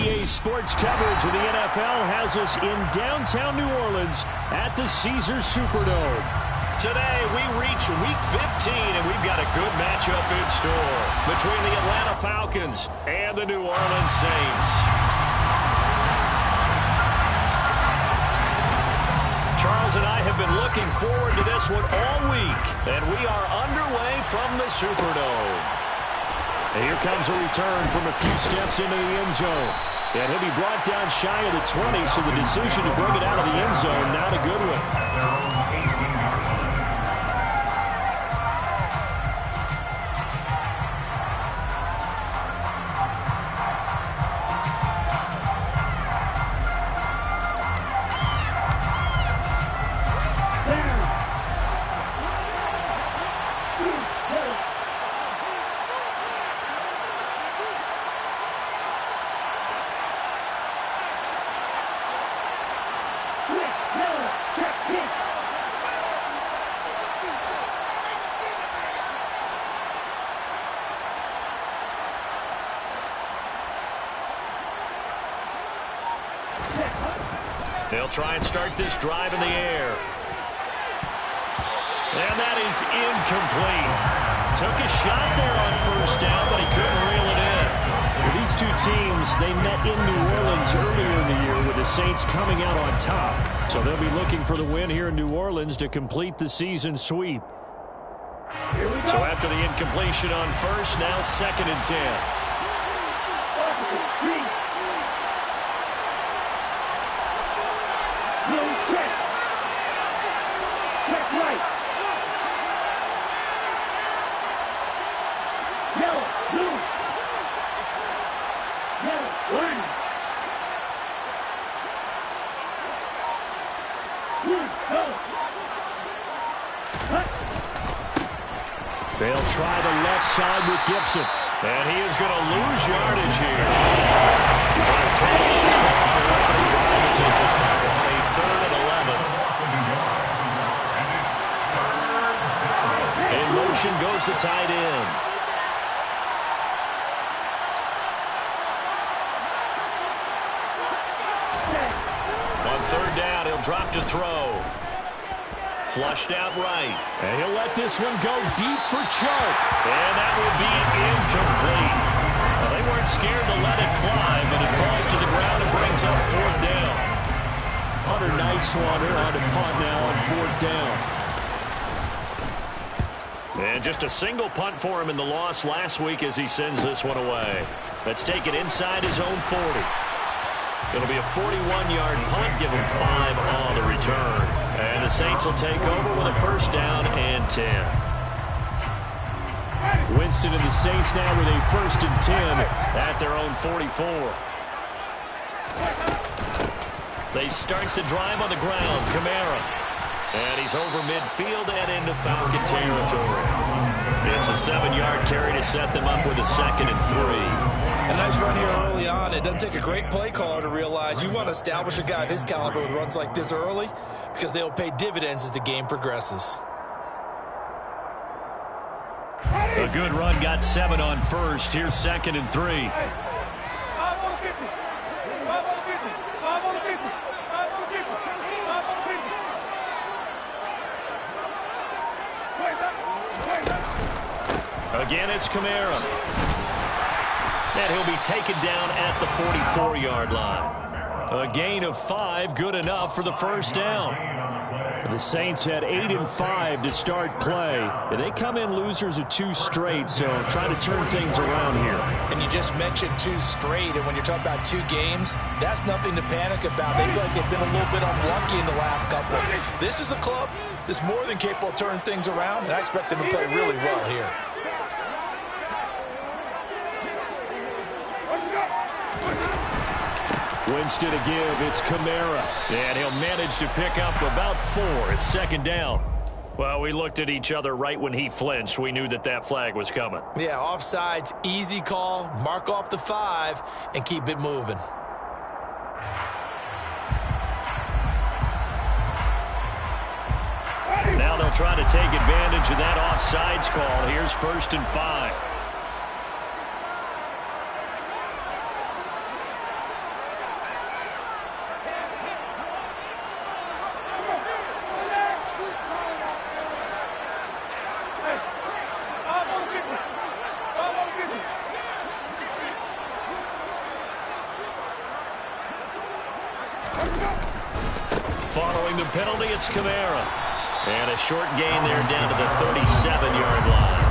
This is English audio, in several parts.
NBA sports coverage of the NFL has us in downtown New Orleans at the Caesars Superdome. Today, we reach Week 15, and we've got a good matchup in store between the Atlanta Falcons and the New Orleans Saints. Charles and I have been looking forward to this one all week, and we are underway from the Superdome. And here comes a return from a few steps into the end zone. And he'll be brought down shy of the 20, so the decision to bring it out of the end zone, not a good one. They'll try and start this drive in the air. And that is incomplete. Took a shot there on first down, but he couldn't reel it in. Well, these two teams, they met in New Orleans earlier in the year with the Saints coming out on top. So they'll be looking for the win here in New Orleans to complete the season sweep. So after the incompletion on first, now 2nd and 10. They'll try the left side with Gibson. And he is going to lose yardage here. They'll try this far. The opening drive as they come up on a 3rd and 11. In motion goes the tight end. On 3rd down, he'll drop to throw. Flushed out right. And he'll let this one go deep for Chark. And that will be incomplete. Well, they weren't scared to let it fly, but it falls to the ground and brings up 4th down. Another nice one. They're on to punt now on 4th down. And just a single punt for him in the loss last week as he sends this one away. Let's take it inside his own 40. It'll be a 41-yard punt, give him 5 on the return. And the Saints will take over with a 1st down and 10. Winston and the Saints now with a 1st and 10 at their own 44. They start the drive on the ground. Kamara. And he's over midfield and into Falcon territory. It's a 7-yard carry to set them up with a 2nd and 3. A nice run here early on. It doesn't take a great play caller to realize you want to establish a guy of his caliber with runs like this early because they'll pay dividends as the game progresses. A good run, got 7 on first. Here's 2nd and 3. Again, it's Kamara. And he'll be taken down at the 44-yard line. A gain of 5, good enough for the 1st down. The Saints had 8 and 5 to start play. And they come in losers of 2 straight, so try to turn things around here. And you just mentioned 2 straight, and when you're talking about 2 games, that's nothing to panic about. They feel like they've been a little bit unlucky in the last couple. This is a club that's more than capable of turning things around, and I expect them to play really well here. Winston to give. It's Kamara. And he'll manage to pick up about 4. It's 2nd down. Well, we looked at each other right when he flinched. We knew that that flag was coming. Yeah, offsides, easy call. Mark off the 5 and keep it moving. Now they'll try to take advantage of that offsides call. Here's 1st and 5. Drawing the penalty, it's Kamara. And a short gain there down to the 37-yard line.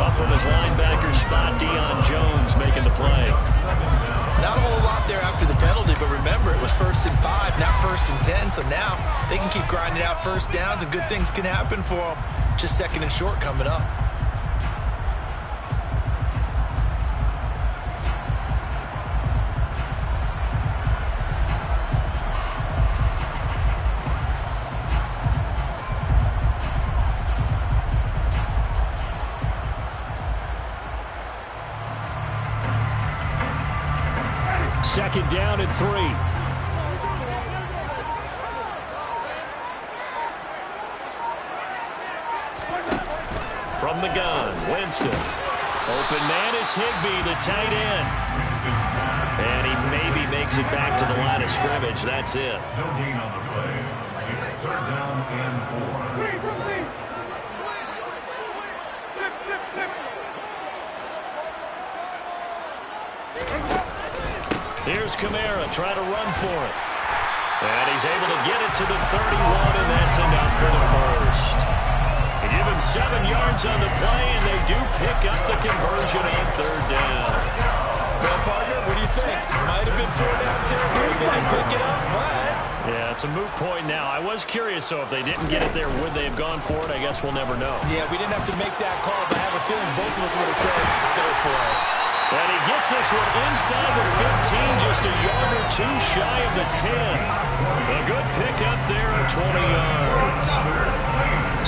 Up from his linebacker spot, Deion Jones making the play. Not a whole lot there after the penalty, but remember, it was 1st and 5, not 1st and 10, so now they can keep grinding out first downs and good things can happen for them. Just 2nd and short coming up. Second down and 3. From the gun, Winston. Open man is Higbee, the tight end. And he maybe makes it back to the line of scrimmage. That's it. No gain on the play. It's 3rd down and 4. Here's Kamara trying to run for it. And he's able to get it to the 31, and that's enough for the first. They give him 7 yards on the play, and they do pick up the conversion on 3rd down. Well, partner, what do you think? Might have been 4-down territory. They didn't pick it up, but... Yeah, it's a moot point now. I was curious, so if they didn't get it there, would they have gone for it? I guess we'll never know. Yeah, we didn't have to make that call, but I have a feeling both of us would have said, go for it. And he gets this one inside the 15, just a yard or 2 shy of the 10. A good pickup there at 20 yards.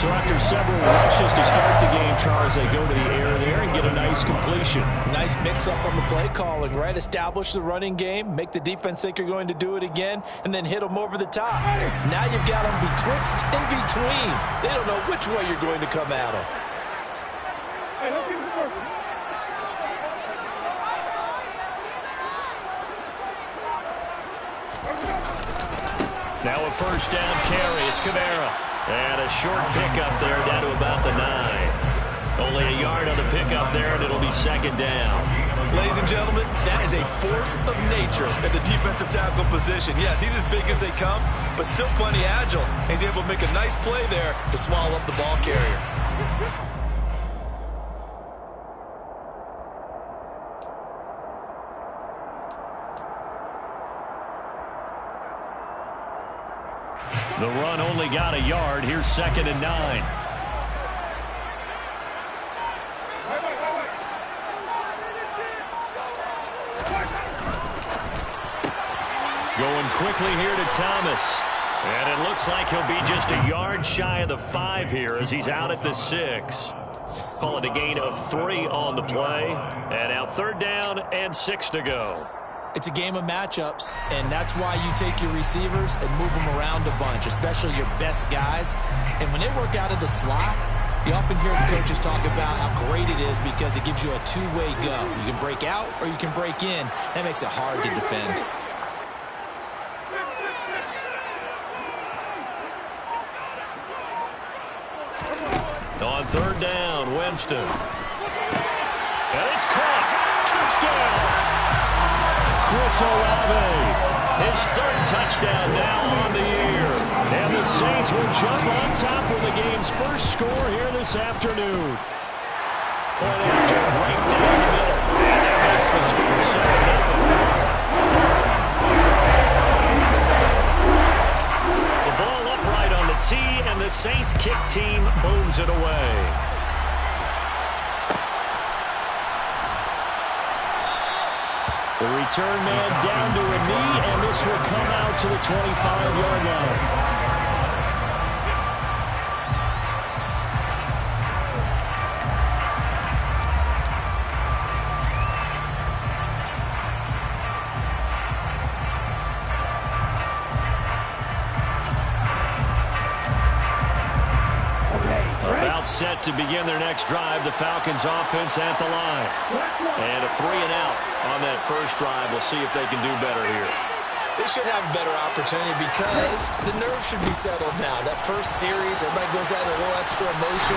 So after several rushes to start the game, Charles, they go to the air there and get a nice completion. Nice mix-up on the play calling, right? Establish the running game, make the defense think you're going to do it again, and then hit them over the top. Now you've got them betwixt and between. They don't know which way you're going to come at them. Now a 1st down carry. It's Kamara. And a short pickup there down to about the 9. Only a yard on the pickup there, and it'll be 2nd down. Ladies and gentlemen, that is a force of nature at the defensive tackle position. Yes, he's as big as they come, but still plenty agile. He's able to make a nice play there to swallow up the ball carrier. The run only got a yard. Here's 2nd and 9. Going quickly here to Thomas. And it looks like he'll be just a yard shy of the 5 here as he's out at the 6. Call it a gain of 3 on the play. And now 3rd down and 6 to go. It's a game of matchups, and that's why you take your receivers and move them around a bunch, especially your best guys. And when they work out of the slot, you often hear the coaches talk about how great it is because it gives you a two-way go. You can break out or you can break in. That makes it hard to defend. On 3rd down, Winston. And it's caught. Touchdown. Chris Olave, his 3rd touchdown now on the year. And the Saints will jump on top with the game's first score here this afternoon. Point after right down the middle. And that makes the score 7-0. The ball upright on the tee, and the Saints kick team booms it away. The return man down to a knee, and this will come out to the 25-yard line. About set to begin their next drive, the Falcons offense at the line. And a 3-and-out on that first drive. We'll see if they can do better here. They should have a better opportunity because the nerves should be settled now. That first series, everybody goes out with a little extra emotion.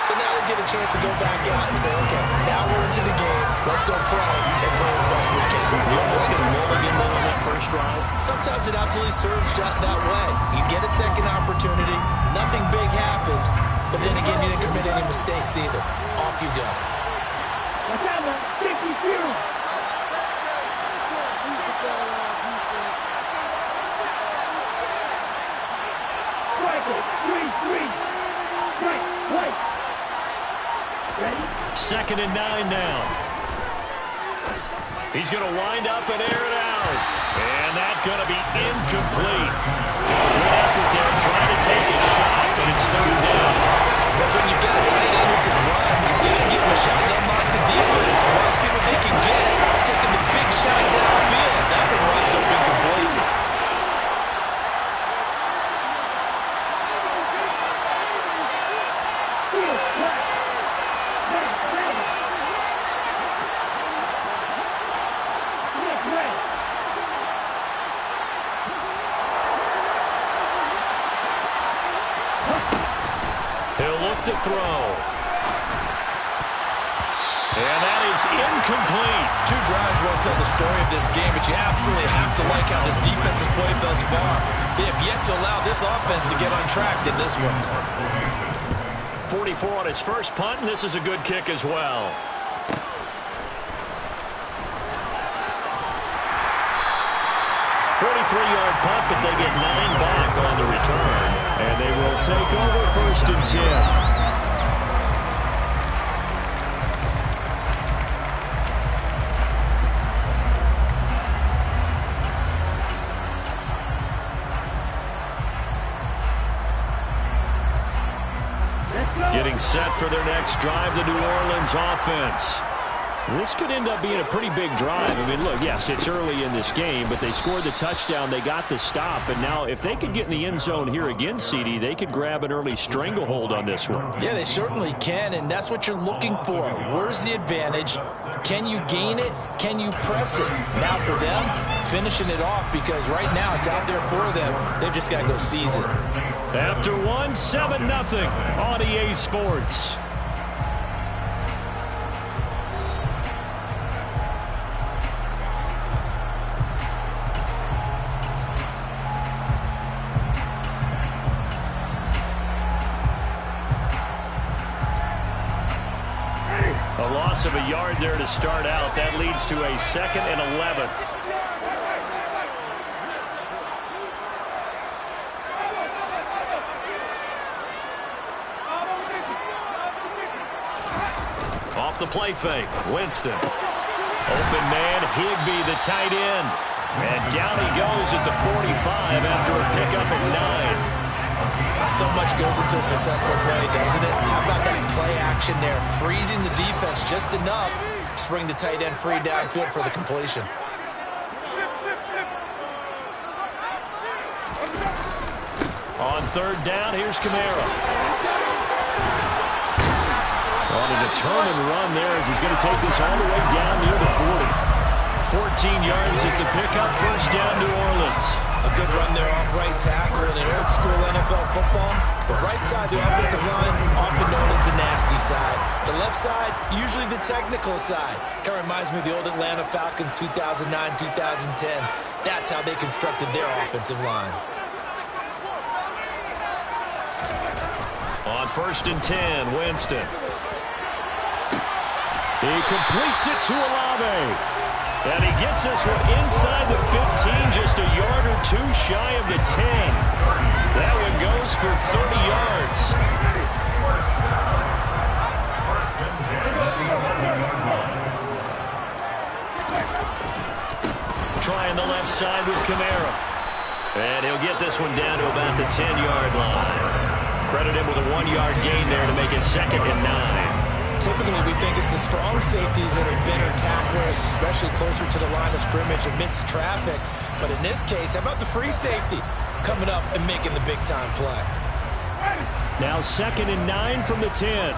So now they get a chance to go back out and say, okay, now we're into the game. Let's go play and play the best we can. You almost get a mulligan there on that first drive. Sometimes it absolutely serves that way. You get a second opportunity. Nothing big happened. But then again, you didn't commit any mistakes either. Off you go. Second and 9 now. He's going to wind up and air it out. And that's going to be incomplete. Good effort there, trying to take a shot, but it's third down. But when you've got a tight end who can run, you've got to give him a shot to unlock the defense. Want to see what they can get. Taking the big shot downfield. That one runs up incomplete. He'll look to throw. And that is incomplete. 2 drives won't tell the story of this game, but you absolutely have to like how this defense has played thus far. They have yet to allow this offense to get on track in this one. 44 on his first punt, and this is a good kick as well. .43-yard punt, but they get 9 back on the return. And they will take over first and 10. Getting set for their next drive, the New Orleans offense. This could end up being a pretty big drive. I mean, look, yes, it's early in this game, but they scored the touchdown. They got the stop. And now if they could get in the end zone here again, CD, they could grab an early stranglehold on this one. Yeah, they certainly can, and that's what you're looking for. Where's the advantage? Can you gain it? Can you press it? Now for them, finishing it off, because right now it's out there for them. They've just got to go seize it. After one, 7-0 on EA Sports. A loss of a yard there to start out. That leads to a 2nd and 11. Off the play fake, Winston. Open man, Higbee, the tight end. And down he goes at the 45 after a pickup of 9. So much goes into a successful play, doesn't it? How about that play action there? Freezing the defense just enough to bring the tight end free downfield for the completion. On third down, here's Kamara. On a determined run there as he's going to take this all the way down near the 40. 14 yards is the pickup. First down, New Orleans. A good run there off right tackle in old school NFL football. The right side, the offensive line, often known as the nasty side. The left side, usually the technical side. Kind of reminds me of the old Atlanta Falcons 2009-2010. That's how they constructed their offensive line. On first and 10, Winston. He completes it to Olave. And he gets this one inside the 15, just a yard or 2 shy of the 10. That one goes for 30 yards. Trying the left side with Kamara. And he'll get this one down to about the 10-yard line. Credit him with a 1-yard gain there to make it 2nd and 9. Typically, we think it's the strong safeties that are better tacklers, especially closer to the line of scrimmage amidst traffic. But in this case, how about the free safety coming up and making the big-time play? Now 2nd and 9 from the 10.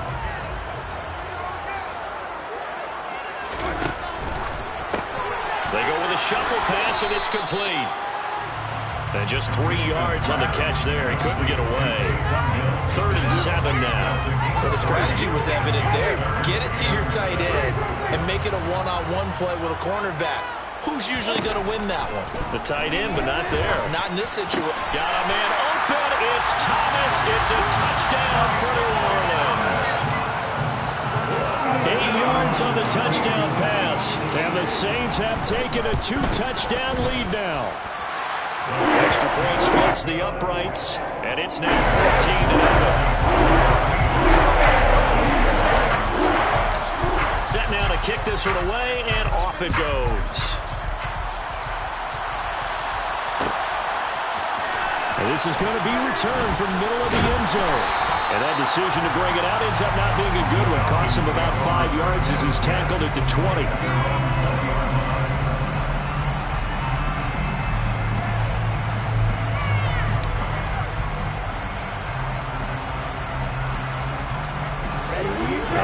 They go with a shuffle pass, and it's complete. And just 3 yards on the catch there. He couldn't get away. 3rd and 7 now. Well, the strategy was evident there. Get it to your tight end and make it a one-on-one play with a cornerback. Who's usually going to win that one? The tight end, but not there. Not in this situation. Got a man open. It's Thomas. It's a touchdown for New Orleans. 8 yards on the touchdown pass. And the Saints have taken a 2-touchdown lead now. Extra point splits the uprights, and it's now 14-0. Set now to kick this one away, and off it goes. And this is going to be returned from the middle of the end zone. And that decision to bring it out ends up not being a good one. Costs him about 5 yards as he's tackled at the 20.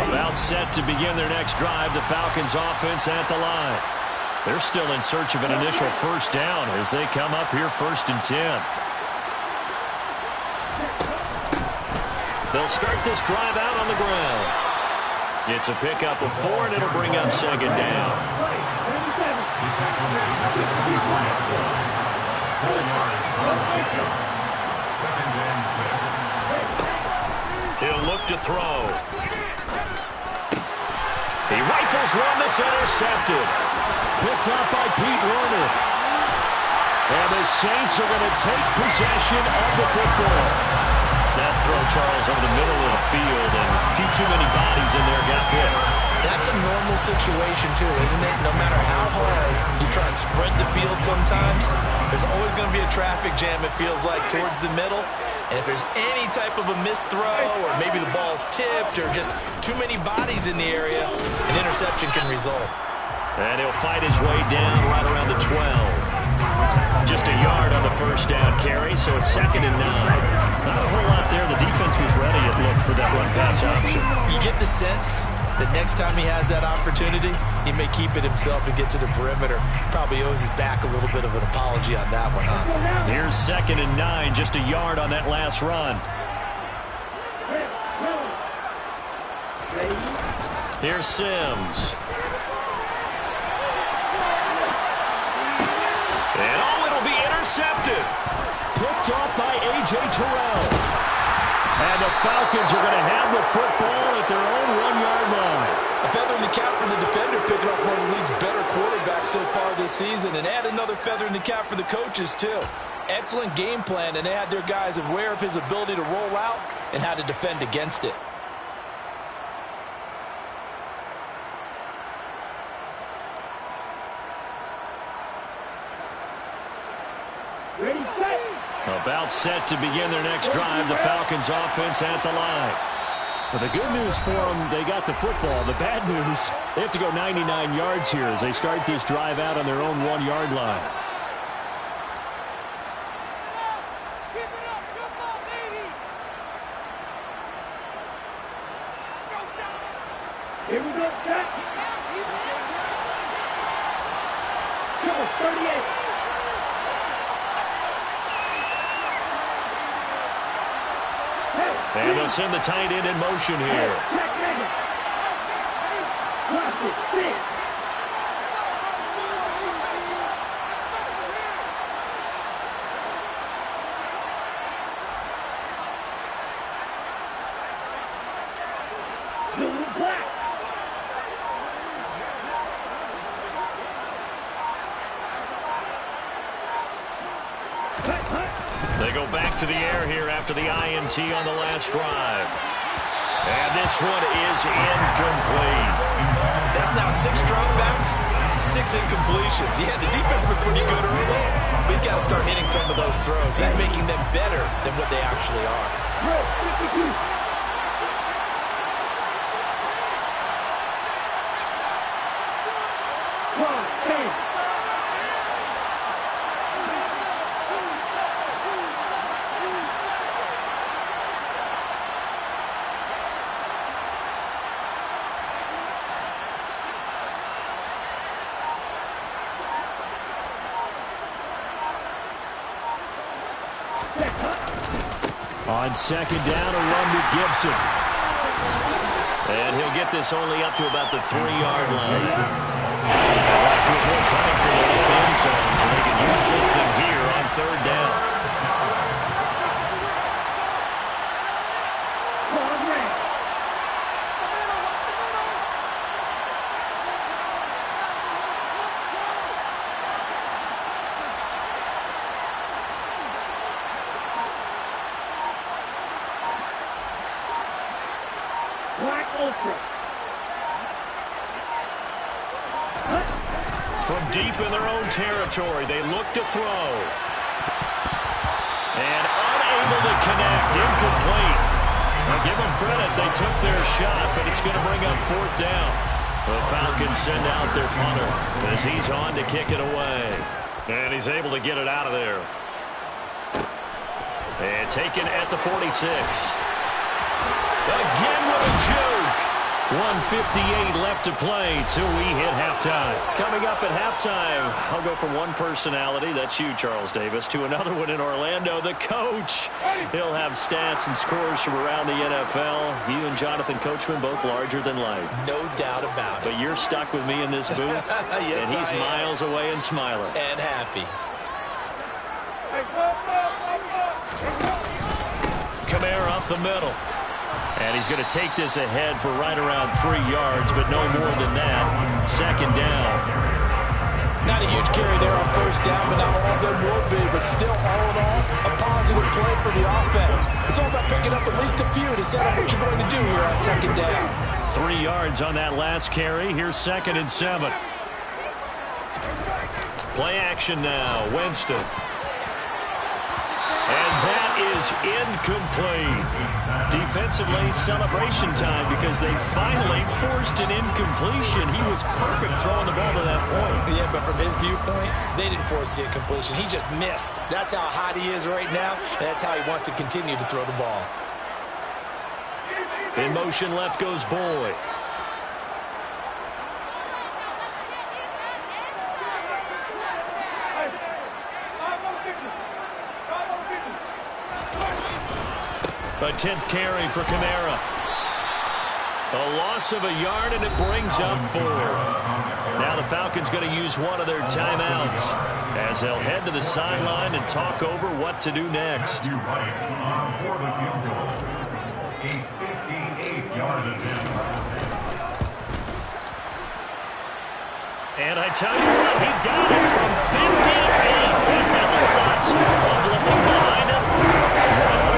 About set to begin their next drive, the Falcons offense at the line. They're still in search of an initial first down as they come up here 1st and 10. They'll start this drive out on the ground. It's a pickup of 4, and it'll bring up 2nd down. He'll look to throw. He rifles one that's intercepted. Picked up by Pete Werner. And the Saints are going to take possession of the football. That throw, Charles, over the middle of the field, and a few too many bodies in there got picked. That's a normal situation, too, isn't it? No matter how hard you try and spread the field sometimes, there's always going to be a traffic jam, it feels like, towards the middle. And if there's any type of a missed throw, or maybe the ball's tipped, or just too many bodies in the area, an interception can result. And he'll fight his way down right around the 12. Just a yard on the first down carry, so it's 2nd and 9. Not a whole lot there. The defense was ready, it looked, for that run-pass option. You get the sense that next time he has that opportunity, he may keep it himself and get to the perimeter. Probably owes his back a little bit of an apology on that one, huh? Here's 2nd and 9, just a yard on that last run. Here's Sims. And it'll be intercepted. Picked off by A.J. Terrell. And the Falcons are going to have the football at their own 1-yard line. A feather in the cap for the defender, picking off one of the league's better quarterbacks so far this season. And add another feather in the cap for the coaches, too. Excellent game plan, and they had their guys aware of his ability to roll out and how to defend against it. About set to begin their next drive, the Falcons offense at the line. Well, the good news for them, they got the football. The bad news, they have to go 99 yards here as they start this drive out on their own 1-yard line. Here we go, Jack. Come on, 38. And they'll send the tight end in motion here. They go back to the air here after the INT on the last drive. And this one is incomplete. That's now 6 dropbacks, 6 incompletions. Yeah, the defense was pretty good early, but he's got to start hitting some of those throws. He's making them better than what they actually are. On second down, a run to Gibson. And he'll get this only up to about the 3-yard line. They like to avoid punting from their own end zone, so they can use something here on third down. From deep in their own territory, they look to throw. And unable to connect, incomplete. Now give them credit, they took their shot, but it's going to bring up fourth down. The Falcons send out their punter as he's on to kick it away. And he's able to get it out of there. And taken at the 46. Again with a juke. 1:58 left to play till we hit halftime. Coming up at halftime, I'll go from one personality, that's you, Charles Davis, to another one in Orlando, the coach. He'll have stats and scores from around the NFL. You and Jonathan Coachman both larger than life. No doubt about it. But you're stuck with me in this booth, yes, and he's miles away and smiling. And happy. Kamara up the middle. And he's going to take this ahead for right around 3 yards, but no more than that. Second down. Not a huge carry there on first down, but not all of them will be. But still, all in all, a positive play for the offense. It's all about picking up at least a few to set up what you're going to do here on second down. 3 yards on that last carry. Here's 2nd and 7. Play action now, Winston. And that is incomplete. Defensively, celebration time because they finally forced an incompletion. He was perfect throwing the ball to that point. Yeah, but from his viewpoint, they didn't force the incompletion. He just missed. That's how hot he is right now, and that's how he wants to continue to throw the ball. In motion left goes Boyd. A 10th carry for Kamara. A loss of a yard, and it brings up 4. Now the Falcons going to use one of their timeouts as they'll head to the sideline and talk over what to do next. For the field goal, a 58-yard attempt. And I tell you what, he got it from 58. He had the thoughts of looking behind him.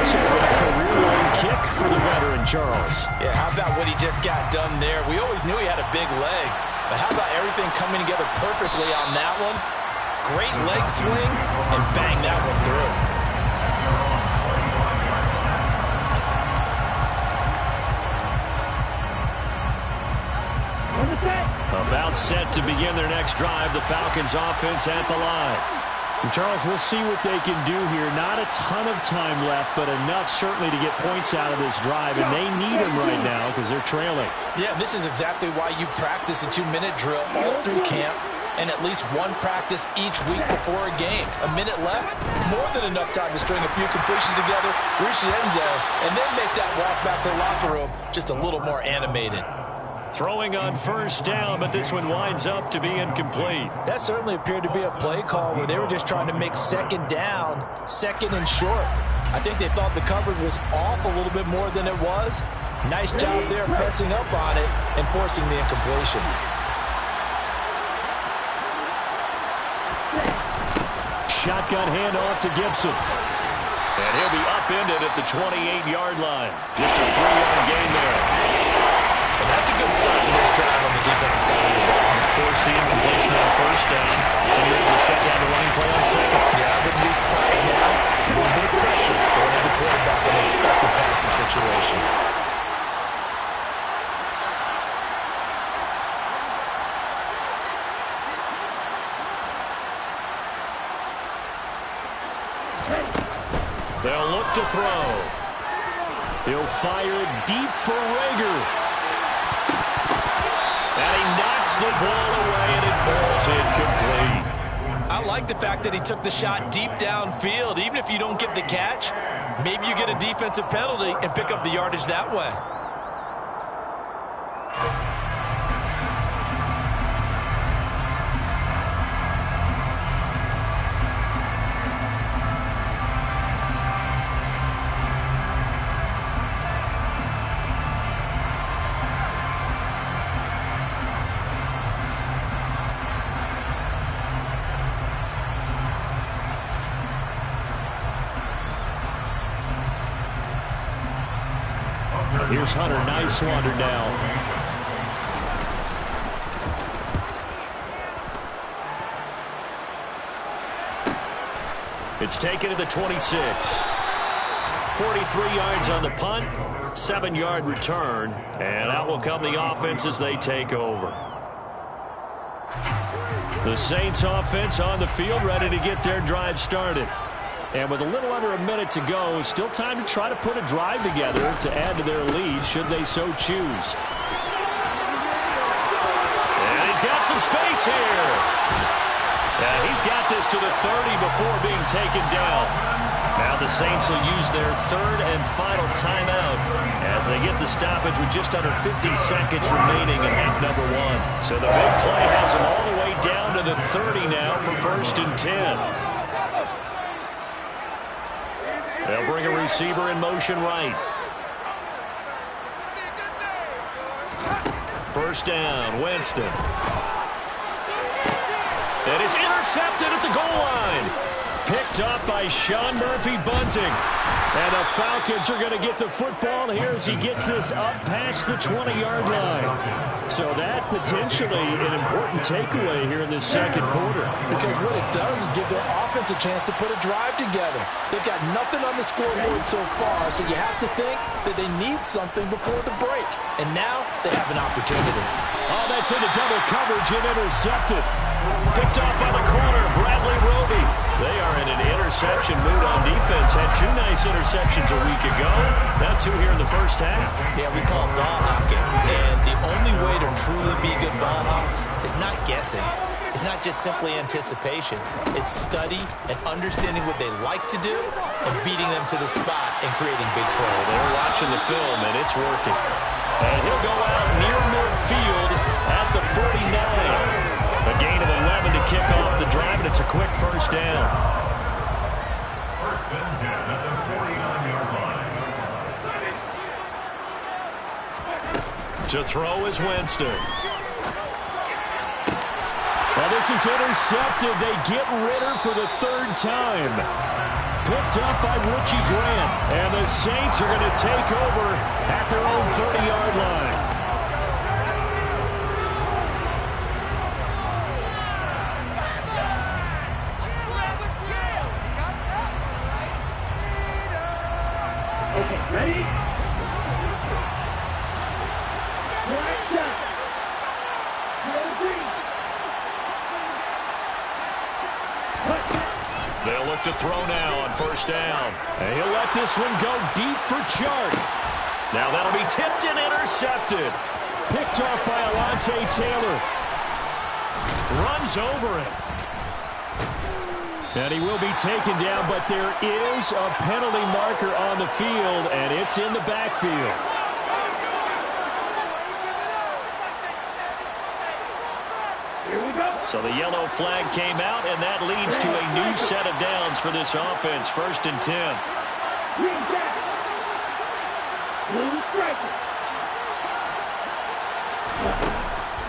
Also a career-long kick for the veteran, Charles. Yeah, how about what he just got done there? We always knew he had a big leg, but how about everything coming together perfectly on that one? Great leg swing, and bang that one through. About set to begin their next drive, the Falcons offense at the line. And Charles, we'll see what they can do here. Not a ton of time left, but enough certainly to get points out of this drive, and they need them right now because they're trailing. Yeah, this is exactly why you practice a 2-minute drill all through camp and at least one practice each week before a game. A minute left, more than enough time to string a few completions together, reach the end zone, and then make that walk back to the locker room just a little more animated. Throwing on first down, but this one winds up to be incomplete. That certainly appeared to be a play call where they were just trying to make second down, second and short. I think they thought the coverage was off a little bit more than it was. Nice job there pressing up on it and forcing the incompletion. Shotgun handoff to Gibson. And he'll be upended at the 28-yard line. Just a 3-yard gain there. And that's a good start to this drive on the defensive side of the ball. Forcing completion on first down. And you're able to shut down the running play on second. Yeah, I wouldn't be surprised now. A little bit of pressure going at the quarterback in an expected passing situation. They'll look to throw. He'll fire deep for Rager. And he knocks the ball away, and it falls incomplete. I like the fact that he took the shot deep downfield. Even if you don't get the catch, Maybe you get a defensive penalty and pick up the yardage that way. Here's Hunter, nice wander down. It's taken to the 26. 43 yards on the punt, 7-yard return, and out will come the offense as they take over. The Saints offense on the field, ready to get their drive started. And with a little under a minute to go, still time to try to put a drive together to add to their lead should they so choose. And he's got some space here. And he's got this to the 30 before being taken down. Now the Saints will use their third and final timeout as they get the stoppage with just under 50 seconds remaining in half number 1. So the big play has them all the way down to the 30 now for 1st and 10. They'll bring a receiver in motion right. First down, Winston. And it's intercepted at the goal line. Picked up by Sean Murphy-Bunting. And the Falcons are going to get the football here as he gets this up past the 20-yard line. So that potentially an important takeaway here in this second quarter. Because what it does is give their offense a chance to put a drive together. They've got nothing on the scoreboard so far, so you have to think that they need something before the break. And now they have an opportunity. Oh, that's into double coverage and intercepted. Picked off by the corner, Bradley Roby. They are in an interception mood on defense. Had 2 nice interceptions a week ago. Now 2 here in the first half. Yeah, we call it ball hawking. And the only way to truly be good ball hawks is not guessing. It's not just simply anticipation. It's study and understanding what they like to do and beating them to the spot and creating big plays. They're watching the film, and it's working. And he'll go out near midfield at the 49. A gain of 11 to kick off the drive, and it's a quick first down. First and 10 at the 49-yard line. To throw is Winston. Well, this is intercepted. They get Ritter for the 3rd time. Picked up by Richie Grant. And the Saints are going to take over at their own 30-yard line. Ready? They'll look to throw now on first down. And he'll let this one go deep for Chark. Now that'll be tipped and intercepted. Picked off by Alontae Taylor. Runs over it. And he will be taken down, but there is a penalty marker on the field, and it's in the backfield. Here we go. So the yellow flag came out, and that leads to a new set of downs for this offense. 1st and 10. Green back. Blue striker.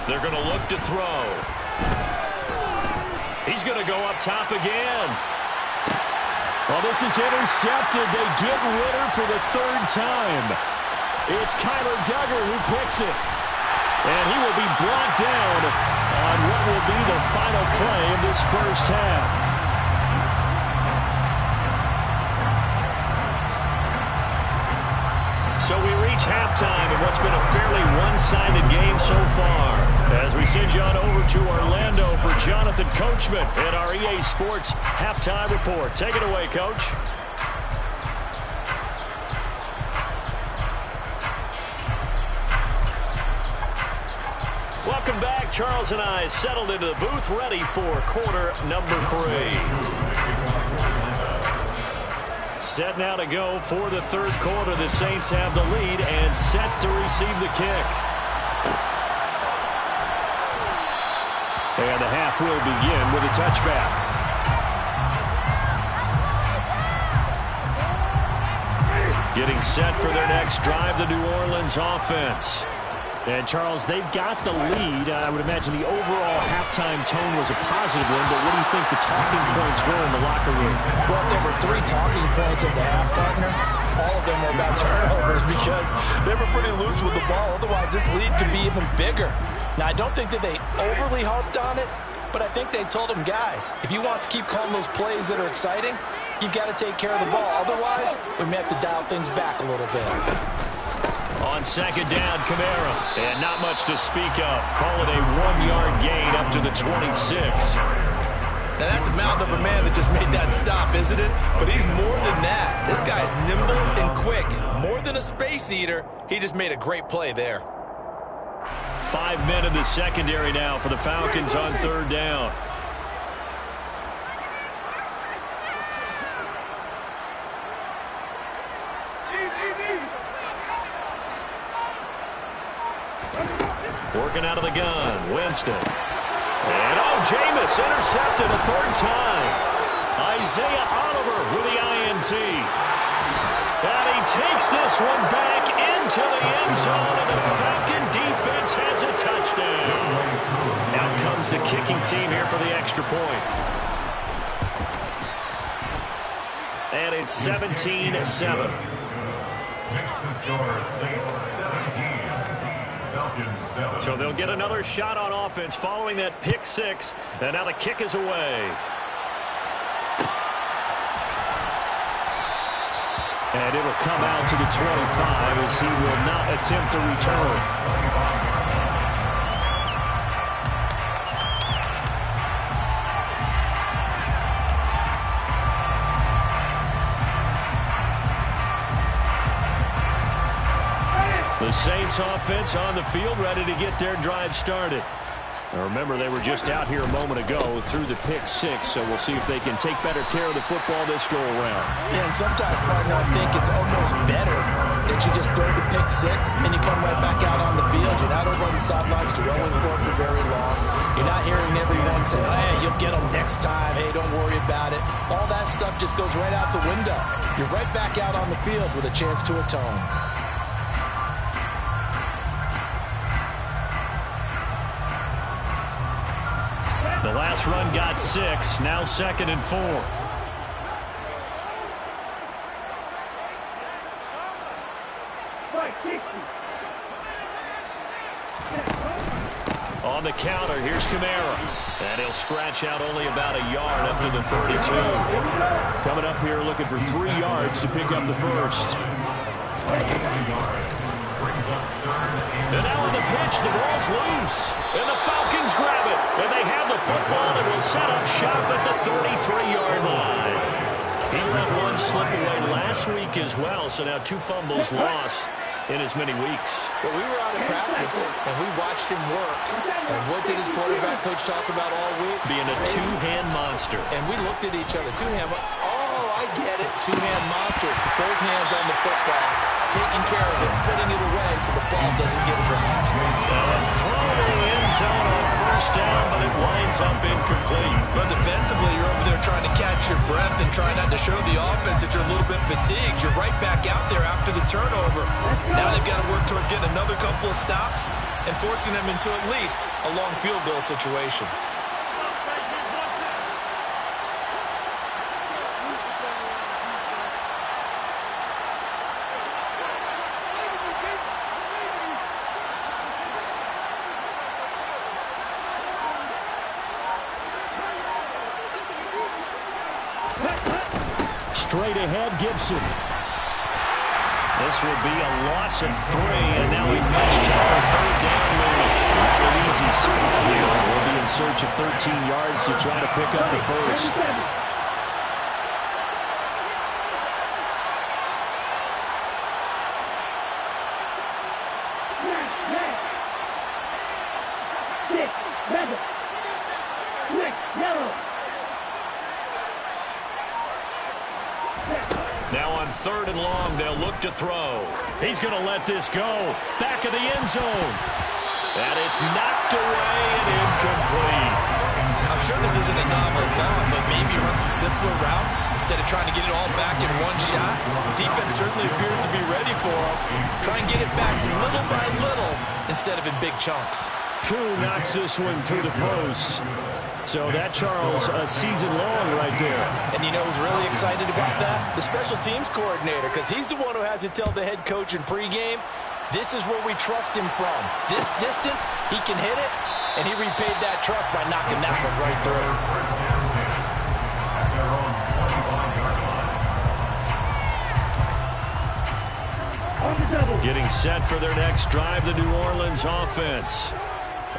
They're going to look to throw. He's going to go up top again. Well, this is intercepted. They get Ritter for the 3rd time. It's Kyler Duggar who picks it. And he will be brought down on what will be the final play of this first half. So we reach halftime in what's been a fairly one-sided game so far. As we send you on over to Orlando for Jonathan Coachman at our EA Sports Halftime Report. Take it away, Coach. Welcome back. Charles and I settled into the booth, ready for quarter number 3. Set now to go for the third quarter. The Saints have the lead and set to receive the kick. And the half will begin with a touchback. Getting set for their next drive, the New Orleans offense. And, Charles, they've got the lead. I would imagine the overall halftime tone was a positive one, but what do you think the talking points were in the locker room? Well, there were 3 talking points at the half, partner. All of them were about turnovers because they were pretty loose with the ball. Otherwise, this lead could be even bigger. Now, I don't think that they overly harped on it, but I think they told them, guys, if you want to keep calling those plays that are exciting, you've got to take care of the ball. Otherwise, we may have to dial things back a little bit. On second down, Kamara. And not much to speak of. Call it a 1-yard gain up to the 26. Now, that's a mountain of a man that just made that stop, isn't it? But he's more than that. This guy's nimble and quick. More than a space eater, he just made a great play there. 5 men in the secondary now for the Falcons on third down. Working out of the gun, Winston. And, Jameis intercepted a third time. Isaiah Oliver with the INT. And he takes this one back into the end zone, and the Falcon defense has a touchdown. Out comes the kicking team here for the extra point. And it's 17-7. Makes the score Saints 17. So they'll get another shot on offense following that pick 6. And now the kick is away. And it'll come out to the 25 as he will not attempt to return. The Saints offense on the field, ready to get their drive started. Now remember, they were just out here a moment ago through the pick 6, so we'll see if they can take better care of the football this go-around. Yeah, and sometimes, partner, I think it's almost better that you just throw the pick 6 and you come right back out on the field. You're not over on the sidelines throwing for it for very long. You're not hearing everyone say, hey, you'll get them next time. Hey, don't worry about it. All that stuff just goes right out the window. You're right back out on the field with a chance to atone. The last run got 6, now 2nd and 4. On the counter, here's Kamara. And he'll scratch out only about a yard up to the 32. Coming up here looking for 3 yards to pick up the first. And now on the pitch, the ball's loose. And the Falcons grab it. And they have the football and will set up shop at the 33-yard line. He let one slip away last week as well, so now 2 fumbles lost in as many weeks. Well, we were out of practice, and we watched him work. And what did his quarterback coach talk about all week? Being a 2-hand monster. And we looked at each other. 2-hand, I get it. 2-hand monster. Both hands on the football. Taking care of it, putting it away so the ball doesn't get dropped. Throw in the end zone on first down, but it winds up incomplete. But defensively, you're over there trying to catch your breath and try not to show the offense that you're a little bit fatigued. You're right back out there after the turnover. Now they've got to work towards getting another couple of stops and forcing them into at least a long field goal situation. Straight ahead, Gibson. This will be a loss of 3, and now a much tougher third down movement. Not an easy spot here. We'll be in search of 13 yards to try to pick up the first. 3rd and long. They'll look to throw. He's going to let this go. Back of the end zone. And it's knocked away and incomplete. I'm sure this isn't a novel thought, but maybe run some simpler routes instead of trying to get it all back in one shot. Defense certainly appears to be ready for him. Try and get it back little by little instead of in big chunks. True knocks this one through the post. So that, Charles, a season long right there. And you know who's really excited about that? The special teams coordinator, because he's the one who has to tell the head coach in pregame, this is where we trust him from. This distance, he can hit it, and he repaid that trust by knocking that one right through. Getting set for their next drive, the New Orleans offense.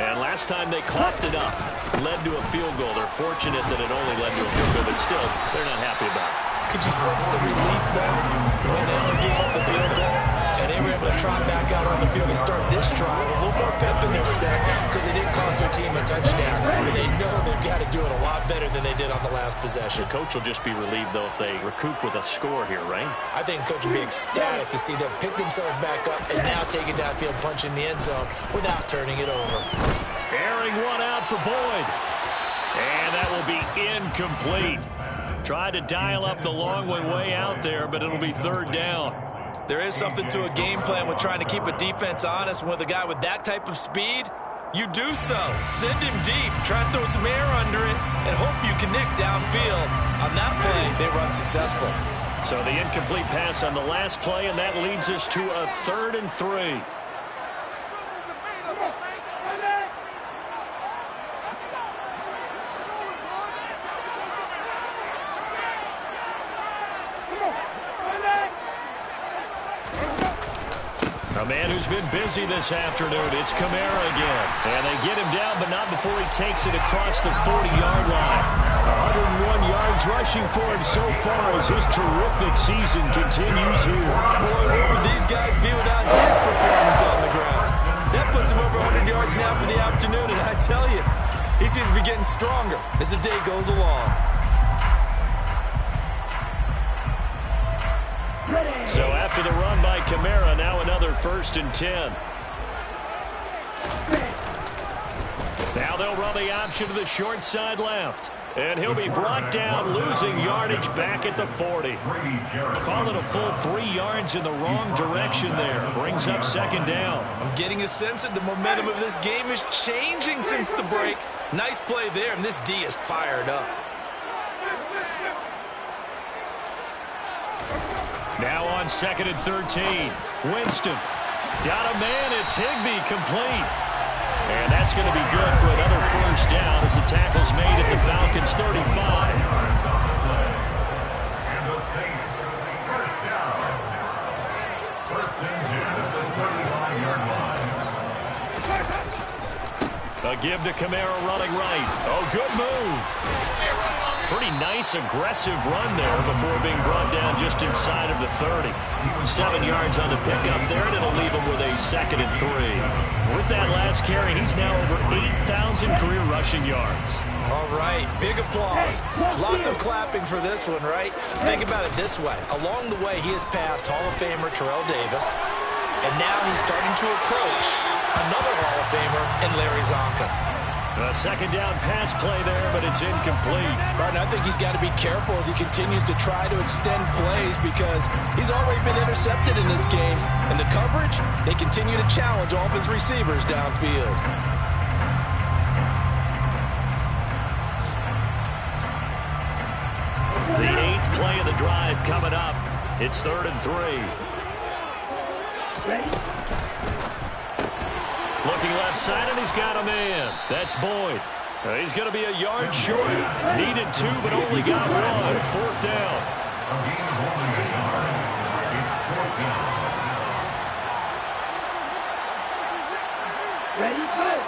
And last time they coughed it up, led to a field goal. They're fortunate that it only led to a field goal, but still, they're not happy about it. Could you sense the relief, though, when they only gave up the field goal? And they were able to trot back out on the field and start this drive. A little more pep in their step because it didn't cost their team a touchdown. But they know they've got to do it a lot better than they did on the last possession. The coach will just be relieved, though, if they recoup with a score here, right? I think coach will be ecstatic to see them pick themselves back up and now take it downfield, punch in the end zone without turning it over. Airing one out for Boyd. And that will be incomplete. Tried to dial up the long one way out there, but it'll be 3rd down. There is something to a game plan with trying to keep a defense honest. With a guy with that type of speed, you do so. Send him deep. Try and throw some air under it and hope you connect downfield. On that play, they run successful. So the incomplete pass on the last play, and that leads us to a 3rd and 3. A man who's been busy this afternoon. It's Kamara again. And they get him down, but not before he takes it across the 40-yard line. 101 yards rushing for him so far as his terrific season continues here. Boy, where would these guys be without his performance on the ground? That puts him over 100 yards now for the afternoon, and I tell you, he seems to be getting stronger as the day goes along. So after the run by Kamara, now another 1st and 10. Now they'll run the option to the short side left. And he'll be brought down, losing yardage back at the 40. Call it a full 3 yards in the wrong direction there. Brings up 2nd down. I'm getting a sense that the momentum of this game is changing since the break. Nice play there, and this D is fired up. Now on 2nd and 13. Winston. Got a man. It's Higbee complete. And that's going to be good for another 1st down as the tackle's made at the Falcons' 35. And the Saints, 1st down. 1st and 10 at the 35-yard line. A give to Kamara running right. Oh, good move. Pretty nice, aggressive run there before being brought down just inside of the 30. 7 yards on the pickup there, and it'll leave him with a 2nd and 3. With that last carry, he's now over 8,000 career rushing yards. All right, big applause. Lots of clapping for this one, right? Think about it this way. Along the way, he has passed Hall of Famer Terrell Davis, and now he's starting to approach another Hall of Famer in Larry Zonka. A 2nd down pass play there, but it's incomplete. Martin, I think he's got to be careful as he continues to try to extend plays because he's already been intercepted in this game. And the coverage, they continue to challenge all of his receivers downfield. The 8th play of the drive coming up. It's 3rd and 3. Looking left side, and he's got a man. That's Boyd. He's going to be a yard short. Needed 2, but only got 1. 4th down. A gain of only 8 yards. It's 4th down. Ready, set.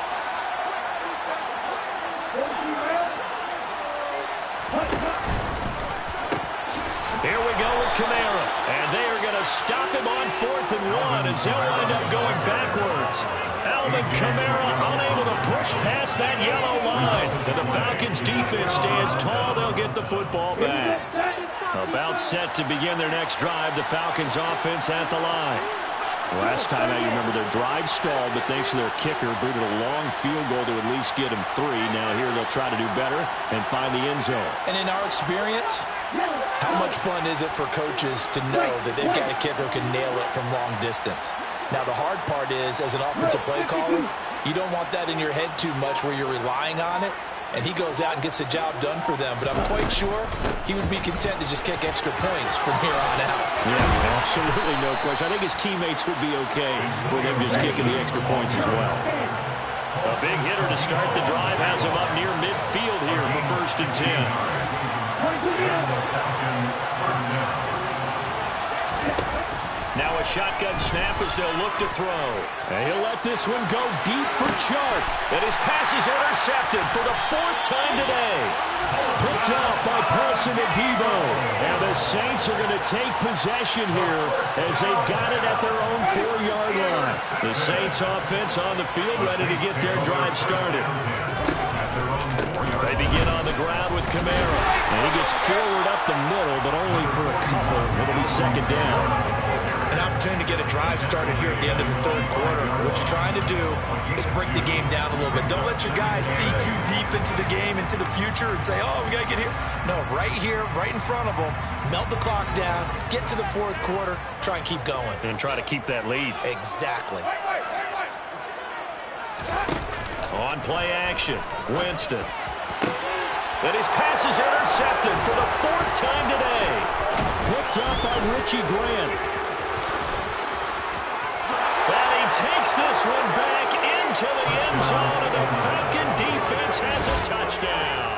Here we go with Kamara. And they are going to stop him on 4th and 1 as he'll wind up going backwards. Alvin Kamara unable to push past that yellow line. And the Falcons defense stands tall. They'll get the football back. About set to begin their next drive. The Falcons offense at the line. Last time out, you remember their drive stalled, but thanks to their kicker, booted a long field goal to at least get them 3. Now here they'll try to do better and find the end zone. And in our experience, how much fun is it for coaches to know that they've got a kicker who can nail it from long distance? Now, the hard part is, as an offensive play caller, you don't want that in your head too much where you're relying on it, and he goes out and gets the job done for them. But I'm quite sure he would be content to just kick extra points from here on out. Yeah, absolutely no question. I think his teammates would be okay with him just kicking the extra points as well. A big hitter to start the drive has him up near midfield here for 1st and 10. Now a shotgun snap as they'll look to throw. And he'll let this one go deep for Chark. And his pass is intercepted for the 4th time today. Picked up by Paulson Adebo. And the Saints are going to take possession here as they've got it at their own 4-yard line. The Saints offense on the field ready to get their drive started. They begin on the ground with Kamara. And he gets forward up the middle, but only for a couple. It'll be 2nd down. An opportunity to get a drive started here at the end of the 3rd quarter. What you're trying to do is break the game down a little bit. Don't let your guys see too deep into the game, into the future, and say, oh, we got to get here. No, right here, right in front of them, melt the clock down, get to the 4th quarter, try and keep going. And try to keep that lead. Exactly. On play action, Winston. And his pass is intercepted for the 4th time today. Picked up by Richie Grant. Takes this one back into the end zone, and the Falcon defense has a touchdown.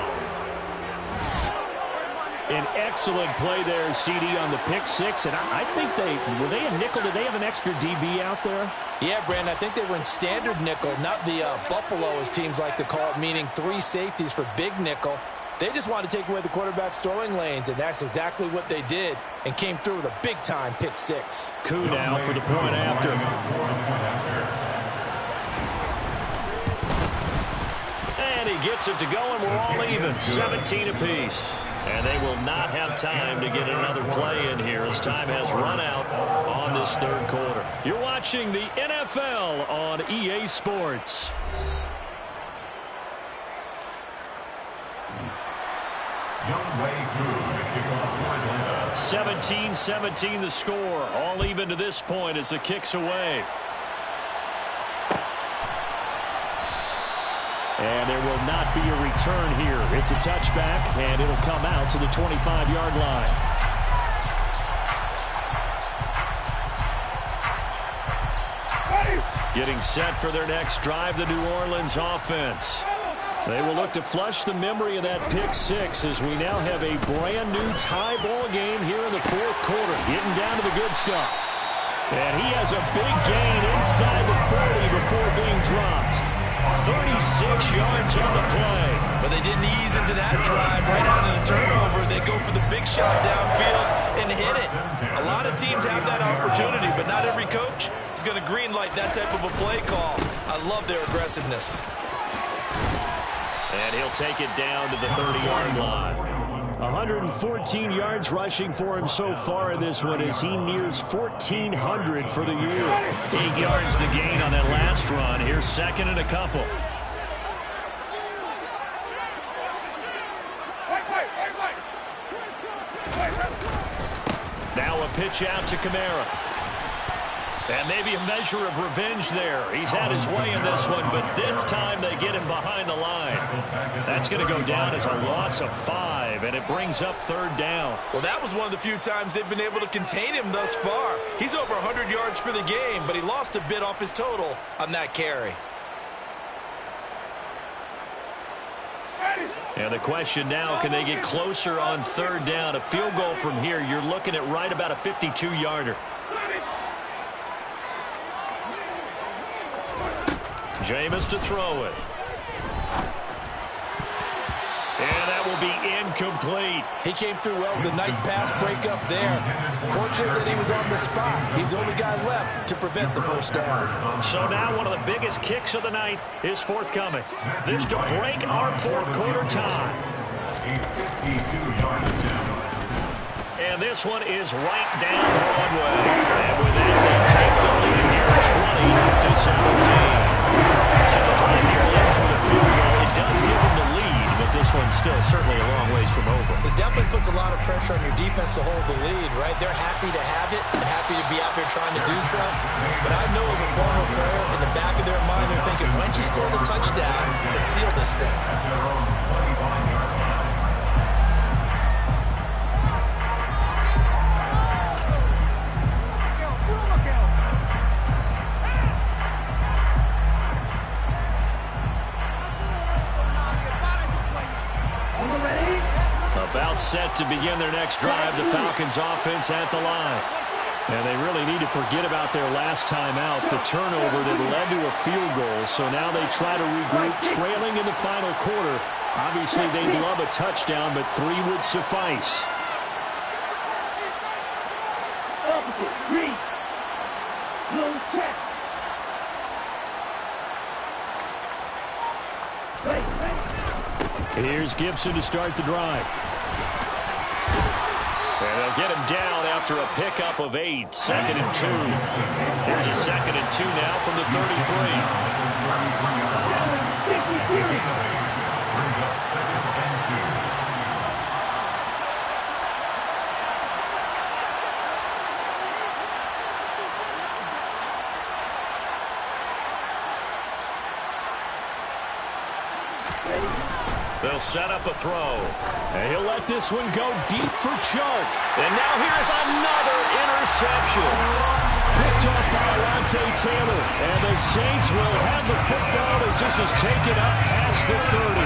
An excellent play there, CD, on the pick 6. And I think were they a nickel? Did they have an extra DB out there? Yeah, Brandon, I think they were in standard nickel, not the Buffalo, as teams like to call it, meaning 3 safeties for big nickel. They just wanted to take away the quarterback's throwing lanes, and that's exactly what they did, and came through with a big-time pick 6. Coup now for the point after. And he gets it to go, and we're all even, 17 apiece. And they will not have time to get another play in here as time has run out on this 3rd quarter. You're watching the NFL on EA Sports. 17-17 the score. All even to this point as the kick's away. And there will not be a return here. It's a touchback, and it'll come out to the 25-yard line. Getting set for their next drive, the New Orleans offense. They will look to flush the memory of that pick 6 as we now have a brand new tie ball game here in the 4th quarter. Getting down to the good stuff. And he has a big gain inside the 40 before being dropped. 36 yards on the play. But they didn't ease into that drive right out of the turnover. They go for the big shot downfield and hit it. A lot of teams have that opportunity, but not every coach is going to greenlight that type of a play call. I love their aggressiveness. And he'll take it down to the 30-yard line. 114 yards rushing for him so far in this one as he nears 1,400 for the year. 8 yards the gain on that last run. Here's 2nd and a couple. Now a pitch out to Kamara. And maybe a measure of revenge there. He's had his way in this one, but this time they get him behind the line. That's going to go down as a loss of 5, and it brings up 3rd down. Well, that was one of the few times they've been able to contain him thus far. He's over 100 yards for the game, but he lost a bit off his total on that carry. And the question now, can they get closer on 3rd down? A field goal from here, you're looking at right about a 52-yarder. Jameis to throw it. And that will be incomplete. He came through well with a nice pass breakup there. Fortunate that he was on the spot. He's the only guy left to prevent the 1st down. So now one of the biggest kicks of the night is forthcoming. This to break our 4th quarter tie. And this one is right down Broadway. And with that, they take the lead here 20-17. So the drive here ends with a field goal. It does give them the lead, but this one's still certainly a long ways from over. It definitely puts a lot of pressure on your defense to hold the lead, right? They're happy to have it and happy to be out there trying to do so. But I know as a former player, in the back of their mind, they're thinking, why don't you score the touchdown and seal this thing? About set to begin their next drive, the Falcons offense at the line. And they really need to forget about their last time out, the turnover that led to a field goal. So now they try to regroup, trailing in the final quarter. Obviously, they'd love a touchdown, but 3 would suffice. Here's Gibson to start the drive. And they'll get him down after a pickup of 8. 2nd and 2. Here's a 2nd and 2 now from the 33. They'll set up a throw. And he'll let this one go deep for Chark. And now here's another interception. Picked off by Alontae Taylor. And the Saints will have the football as this is taken up past the 30.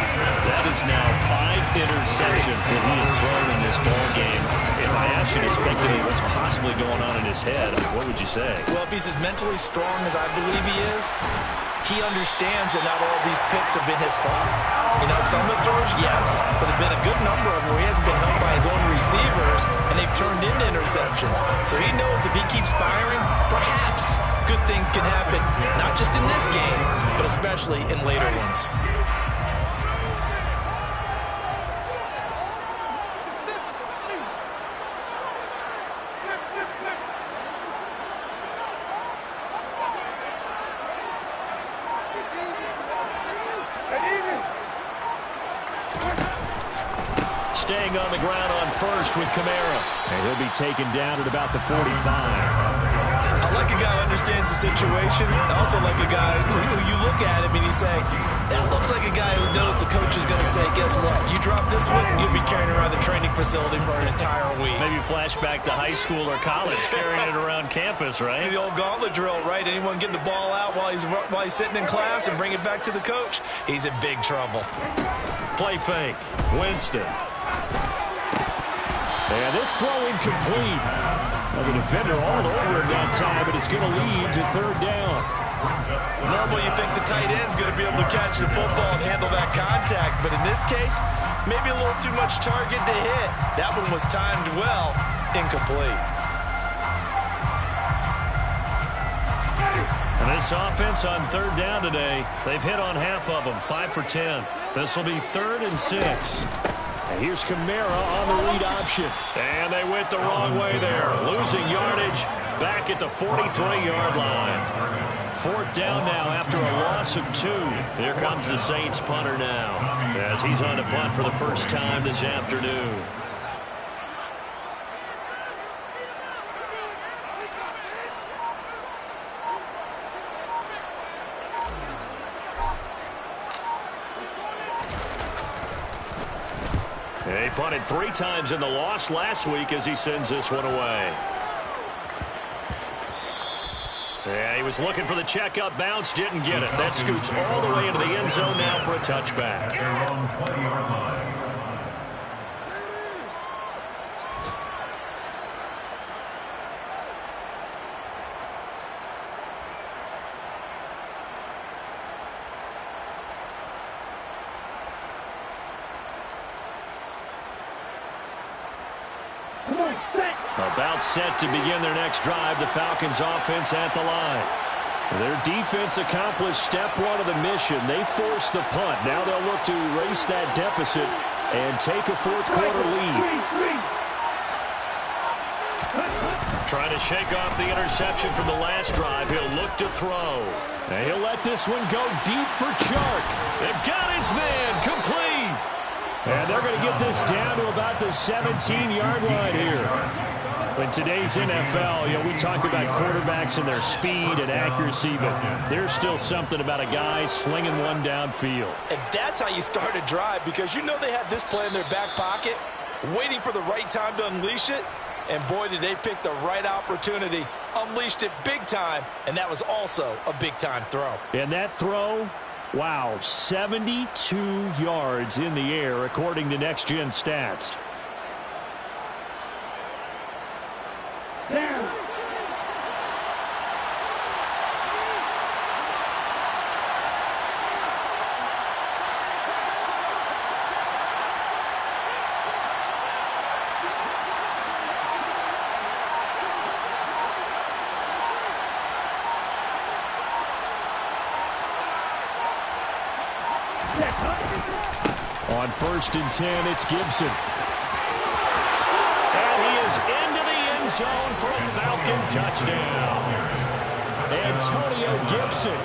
That is now 5 interceptions that he has thrown in this ball game. If I asked you to speculate what's possibly going on in his head, what would you say? Well, if he's as mentally strong as I believe he is, he understands that not all of these picks have been his fault. You know, some of the throws, yes, but there have been a good number of them where he hasn't been helped by his own receivers, and they've turned into interceptions. So he knows if he keeps firing, perhaps good things can happen, not just in this game, but especially in later ones. Staying on the ground on first with Kamara. And he'll be taken down at about the 45. I like a guy who understands the situation. I also like a guy who you look at him and you say, that looks like a guy who knows the coach is going to say, guess what? You drop this one, you'll be carrying around the training facility for an entire week. Maybe flashback to high school or college, carrying it around campus, right? The old gauntlet drill, right? Anyone get the ball out while he's sitting in class and bring it back to the coach? He's in big trouble. Play fake. Winston. And this throw incomplete. Well, the defender all over him that time, but it's going to lead to 3rd down. Normally you think the tight end's going to be able to catch the football and handle that contact, but in this case, maybe a little too much target to hit. That one was timed well, incomplete. And this offense on 3rd down today, they've hit on half of them, 5 for 10. This will be 3rd and 6. And here's Kamara on the read option. And they went the wrong way there. Losing yardage back at the 43-yard line. 4th down now after a loss of 2. Here comes the Saints punter now as he's on to punt for the first time this afternoon. He punted 3 times in the loss last week as he sends this one away. Yeah, he was looking for the checkup bounce, didn't get it. That scoots all the way into the end zone now for a touchback. About set to begin their next drive, the Falcons offense at the line. Their defense accomplished step 1 of the mission. They forced the punt. Now they'll look to erase that deficit and take a 4th quarter lead. Trying to shake off the interception from the last drive. He'll look to throw. And he'll let this one go deep for Chark. They've got his man complete. And they're going to get this down to about the 17-yard line here. In today's NFL, we talk about quarterbacks and their speed and accuracy, but there's still something about a guy slinging one downfield. And that's how you start a drive, because you know they had this play in their back pocket, waiting for the right time to unleash it. And boy, did they pick the right opportunity, unleashed it big time, and that was also a big-time throw. And that throw, wow, 72 yards in the air, according to Next Gen Stats. Down. On 1st and 10, it's Gibson. And he is into the end zone for a Falcon touchdown. Antonio Gibson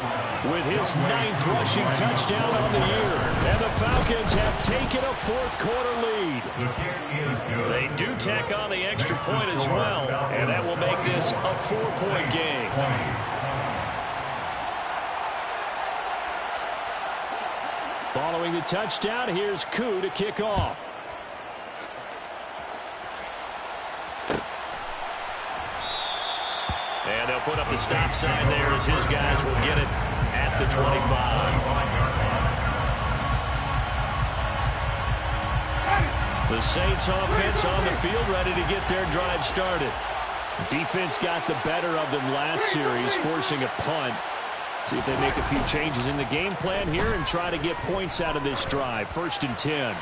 with his 9th rushing touchdown on the year. And the Falcons have taken a 4th quarter lead. They do tack on the extra point as well, and that will make this a 4-point game. Following the touchdown, here's Koo to kick off. And they'll put up the stop sign there as his guys will get it at the 25. The Saints offense on the field, ready to get their drive started. Defense got the better of them last series, forcing a punt. See if they make a few changes in the game plan here and try to get points out of this drive. 1st and 10. And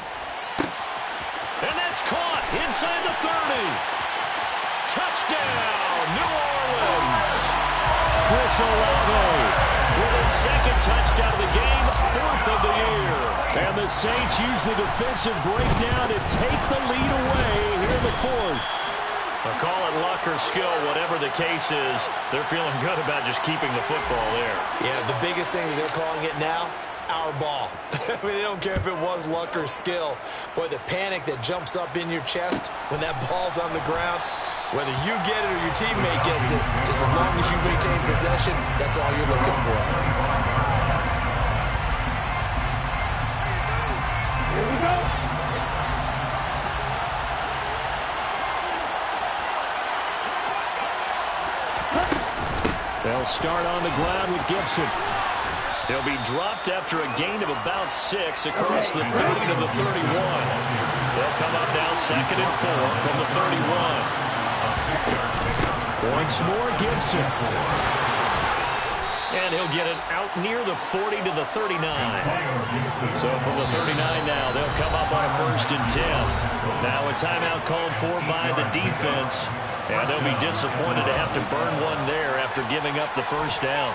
that's caught inside the 30. Touchdown, New Orleans. Chris Olave with his 2nd touchdown of the game, 4th of the year. And the Saints use the defensive breakdown to take the lead away here in the 4th. I'll call it luck or skill, whatever the case is. They're feeling good about just keeping the football there. Yeah, the biggest thing that they're calling it now, our ball. I mean, they don't care if it was luck or skill. But the panic that jumps up in your chest when that ball's on the ground, whether you get it or your teammate gets it, just as long as you maintain possession, that's all you're looking for. Here we go. They'll start on the ground with Gibson. He'll be dropped after a gain of about 6 across the 30 to the 31. They'll come up now 2nd and 4 from the 31. Once more, Gibson. And he'll get it out near the 40 to the 39. So from the 39 now, they'll come up on a 1st and 10. Now a timeout called for by the defense. And they'll be disappointed to have to burn one there after giving up the 1st down.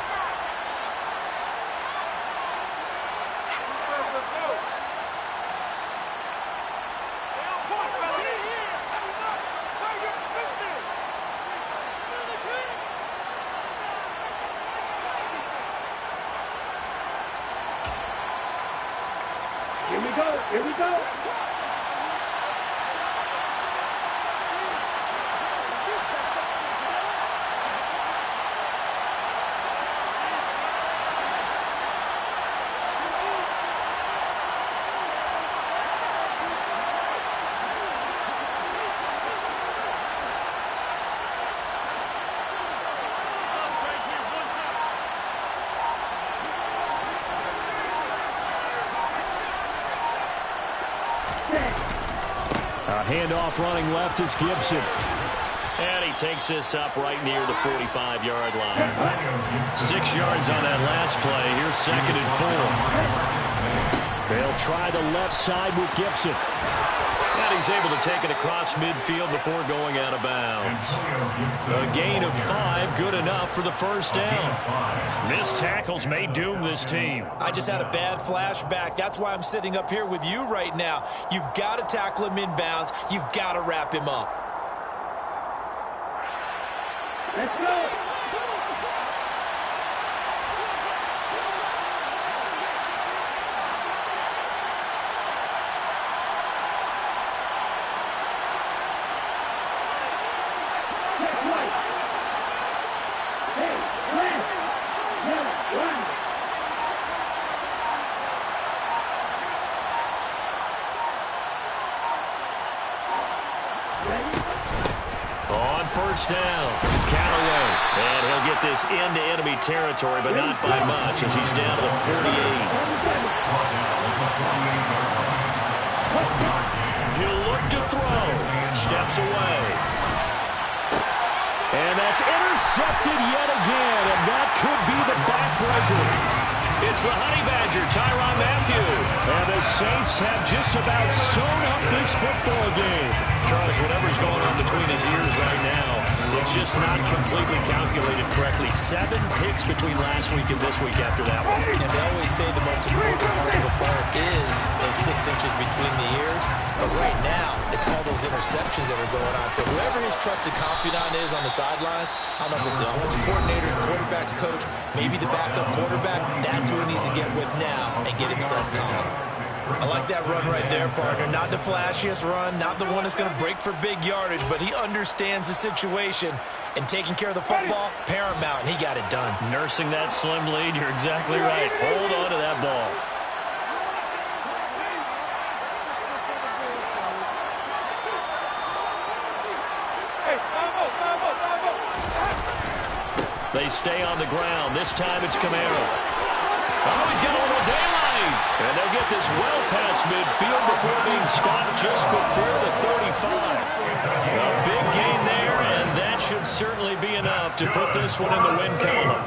Here we go. Here we go. Handoff running left is Gibson. And he takes this up right near the 45-yard line. 6 yards on that last play. Here's 2nd and 4. They'll try the left side with Gibson. And he's able to take it across midfield before going out of bounds. A gain of 5, good enough for the 1st down. Missed tackles may doom this team. I just had a bad flashback. That's why I'm sitting up here with you right now. You've got to tackle him inbounds. You've got to wrap him up. Let's go. That's right. Hey, left. Yeah, one. On first down, Callaway. And he'll get this into enemy territory, but not by much as he's down to the 48. He'll look to throw. Steps away. And that's intercepted yet again, and that could be the backbreaker. It's the Honey Badger, Tyrann Mathieu. And the Saints have just about sewn up this football game. Charles, whatever's going on between his ears right now, it's just not completely calculated correctly. 7 picks between last week and this week after that one. And they always say the most important part of a player is those 6 inches between the ears. But right now, it's all those interceptions that are going on. So whoever his trusted confidant is on the sidelines, I don't know if it's the offensive coordinator, the quarterback's coach, maybe the backup quarterback, that's who he needs to get with now and get himself calm. I like that run right there, partner. Not the flashiest run, not the one that's going to break for big yardage, but he understands the situation, and taking care of the football, paramount, and he got it done. Nursing that slim lead, you're exactly right. Hold on to that ball. They stay on the ground. This time it's Kamara. Oh, he's got a little daylight. And they'll get this well past midfield before being stopped just before the 35. A big gain there, and that should certainly be enough to put this one in the win column.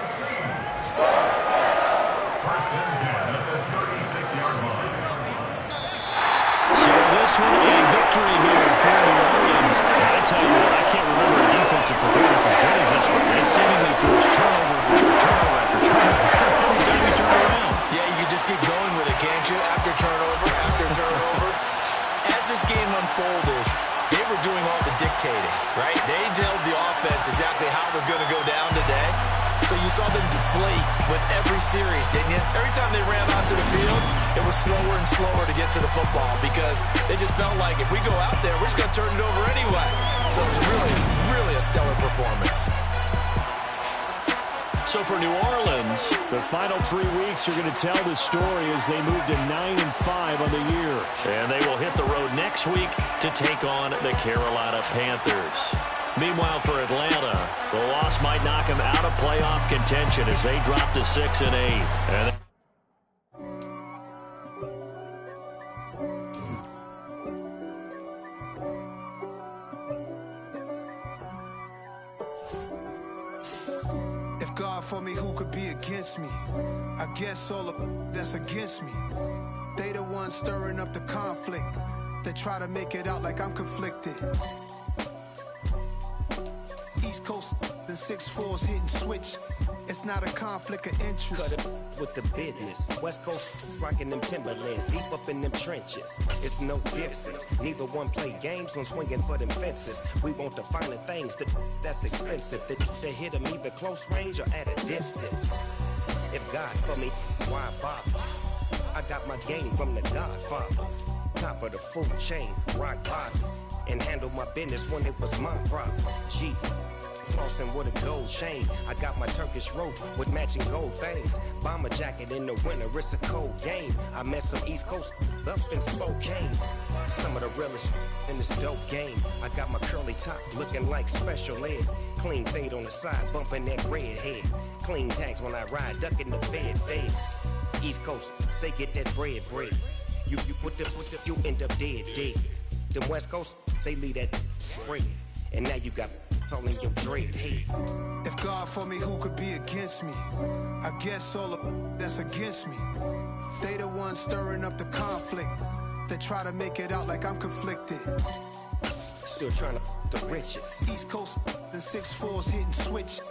First and 10 at the 36-yard line. So this one a victory here for New Orleans. I tell you what, I can't remember a defensive performance as good as this one. They seemingly forced turnover after turnover after turnover. Every time you turn around. Yeah, you just keep going with it, can't you? After turnover, after turnover. As this game unfolded, they were doing all the dictating, right? They told the offense exactly how it was going to go down today. So you saw them deflate with every series, didn't you? Every time they ran onto the field, it was slower and slower to get to the football because they just felt like if we go out there, we're just going to turn it over anyway. So it was really, really a stellar performance. So for New Orleans, the final 3 weeks are going to tell the story as they move to 9-5 on the year. And they will hit the road next week to take on the Carolina Panthers. Meanwhile, for Atlanta, the loss might knock them out of playoff contention as they drop to 6-8. And If God for me, who could be against me? I guess all of that's against me. They the ones stirring up the conflict. They try to make it out like I'm conflicted. East Coast, the 6'4's hitting switch. It's not a conflict of interest. Cut it with the business. West Coast rocking them Timberlands, deep up in them trenches. It's no difference. Neither one play games when swinging for them fences. We want the finer things that's expensive. They hit them either close range or at a distance. If God for me, why bother? I got my game from the Godfather. Top of the food chain, rock bottom. And handle my business when it was my problem. Jeep. Flossing with a gold chain. I got my Turkish rope with matching gold things. Bomber jacket in the winter, it's a cold game. I met some East Coast up in Spokane. Some of the realest in this dope game. I got my curly top looking like special ed. Clean fade on the side, bumping that red head. Clean tags when I ride, ducking the feds. East Coast, they get that bread. You you end up dead. Them West Coast, they leave that spread. And now you got all in your dread head. If God for me, who could be against me? I guess all of that's against me. They the ones stirring up the conflict. They try to make it out like I'm conflicted. Still trying to the riches. East Coast and 6'4s hitting switch.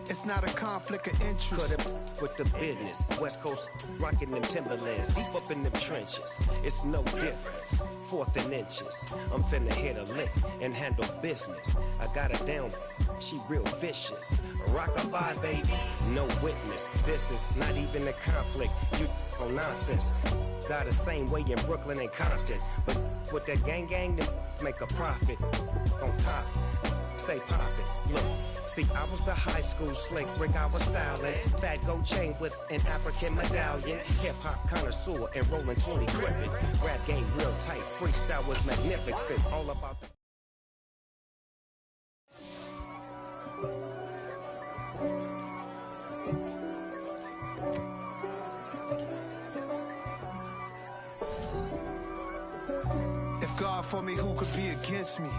It's not a conflict of interest. Cut with the business. West Coast rocking them Timberlands, deep up in them trenches. It's no difference. 4th and inches. I'm finna hit a lick and handle business. I got her down, she real vicious. Rock-a-bye, baby, no witness. This is not even a conflict. You on nonsense. Got the same way in Brooklyn and Compton, but with that gang, then make a profit. On top, stay poppin'. Look. See, I was the high school slick Rick, I was styling. Fat gold chain with an African medallion. Hip-hop connoisseur and rolling 20 gripping. Rap game real tight, freestyle was magnificent. All about the... If God for me, who could be against me?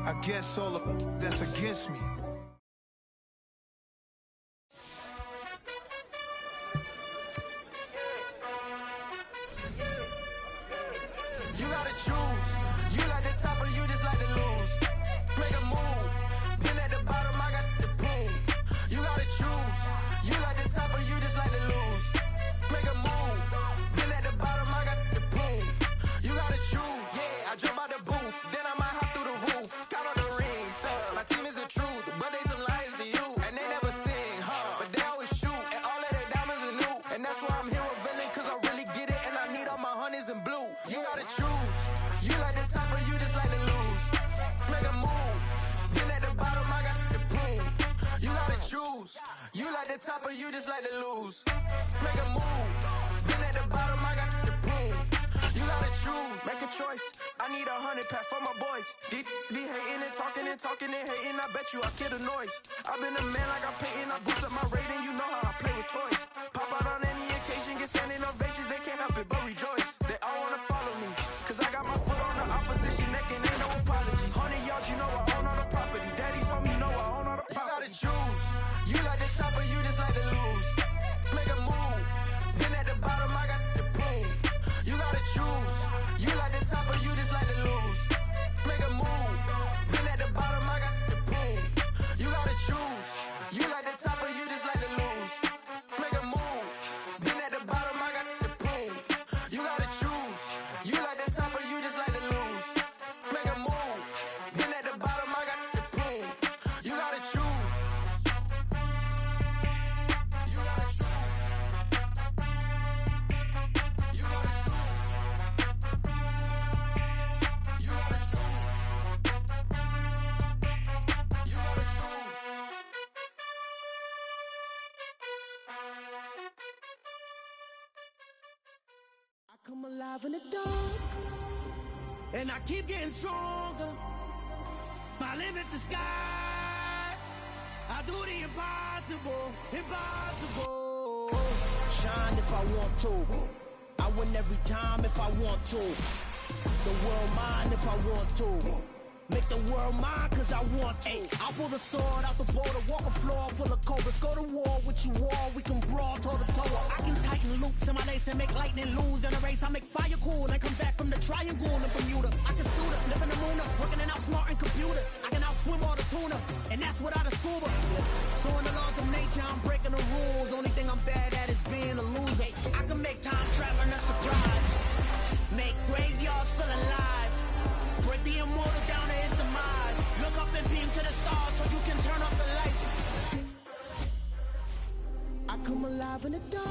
I guess all of that's against me. You gotta choose. You like the top or you just like to lose. Make a move. Been at the bottom, I got the proof. You gotta choose. You like the top or you just like to lose. Make a move. Been at the bottom, I got the proof. You gotta choose. Yeah, I jump out the booth. Then I might hop through the roof. Got all the rings. My team is the truth, but they some liars to you. And they never sing, but they always shoot. And all of their diamonds are new. And that's why I'm here with villain, cause I really get it. And I need all my honeys in blue. You gotta choose. You like the top or you just like to lose. Make a move. Been at the bottom, I got the proof. You gotta choose. You like the top or you just like to lose. Make a move. Been at the bottom, I got the proof. You gotta choose. Make a choice. I need 100 pack for my boys. Be hating and talking and hating. I bet you I kill the noise. I've been a man like I'm painting. I boost up my rating. You know how I play with toys. Pop out on any occasion, get standing ovations. They can't help it but rejoice. They all wanna follow me, cause I got my foot on the opposition neck and ain't no apologies. 100 yards, you know I own all the property. Daddy told me, you know I own all the property. You gotta choose. You like the top or you just like to lose. Make a move. Been at the bottom, I got the proof. You gotta choose. You like the top or you just like to lose. Make a move. Been at the bottom, I got the proof. You gotta choose. You like the top or you just like to lose. Make a move. Been at the bottom, I got the proof. You gotta choose. You like the top or you just like to lose. Make a move. Been at the bottom, I got the proof. You gotta choose. You gotta choose. You gotta choose. You gotta choose. You gotta choose. I come alive in the dark, and I keep getting stronger. My limit's the sky. I do the impossible, impossible. Shine if I want to. I win every time if I want to. The world mine if I want to. Make the world mine cause I want to. I'll pull the sword out the border, walk a floor full of cobras. Go to war with you all, we can brawl toe to toe. I can tighten loops in my lace and make lightning lose in a race. I make fire cool and come back from the triangle in Bermuda. I can suit up, live in the moon up, working and outsmarting computers. I can outswim all the tuna, and that's without a scuba. So in the laws of nature, I'm breaking the rules. Only thing I'm bad at is being a loser. I can make time traveling a surprise. Make graveyards feel alive. Break the immortal down to his demise. Look up and beam to the stars so you can turn off the lights. I come alive in the dark,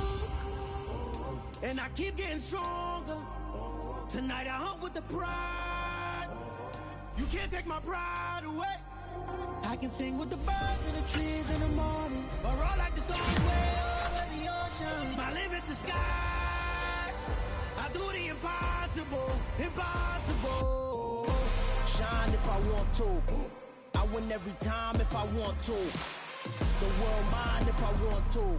and I keep getting stronger. Tonight I hunt with the pride. You can't take my pride away. I can sing with the birds and the trees in the morning, or roll like the stars way over the ocean. My limit's the sky. I do the impossible, impossible. Shine if I want to. I win every time if I want to. The world mine if I want to.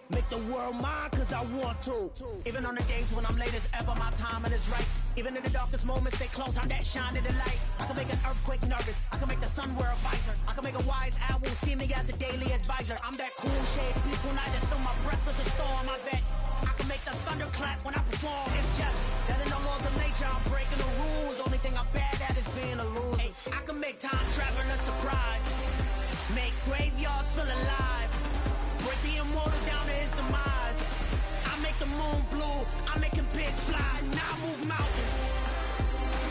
Make the world mine cause I want to. Even on the days when I'm late as ever, my timing is right. Even in the darkest moments, stay close, I'm that shining the light. I can make an earthquake nervous, I can make the sun wear a visor. I can make a wise owl see me as a daily advisor. I'm that cool shade, peaceful night and still my breath is a storm, I bet. I can make the thunder clap when I perform. It's just that in the laws of nature, I'm breaking the rules. Only thing I'm bad at is being a loser. I can make time traveler surprise. Make graveyards feel alive. Break the immortal down to his demise. I make the moon blue, I'm making pigs fly. Now I move mountains.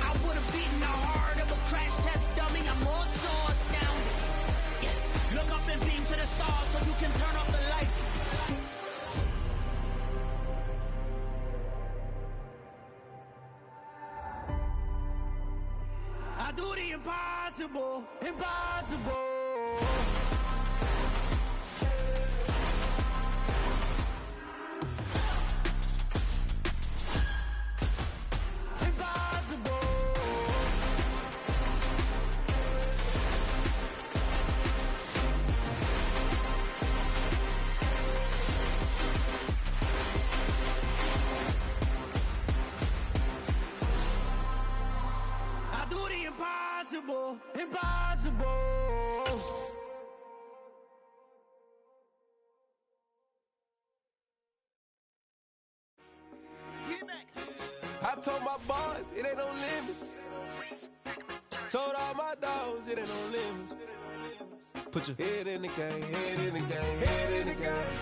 I would have beaten the heart of a crash test dummy. I'm more so astounded. Yeah. Look up and beam to the stars so you can turn off the lights. I do the impossible, impossible. Impossible. I told my boys it ain't no limit. Told all my dogs it ain't no limit. Put your head in the game, head in the game, head in the game.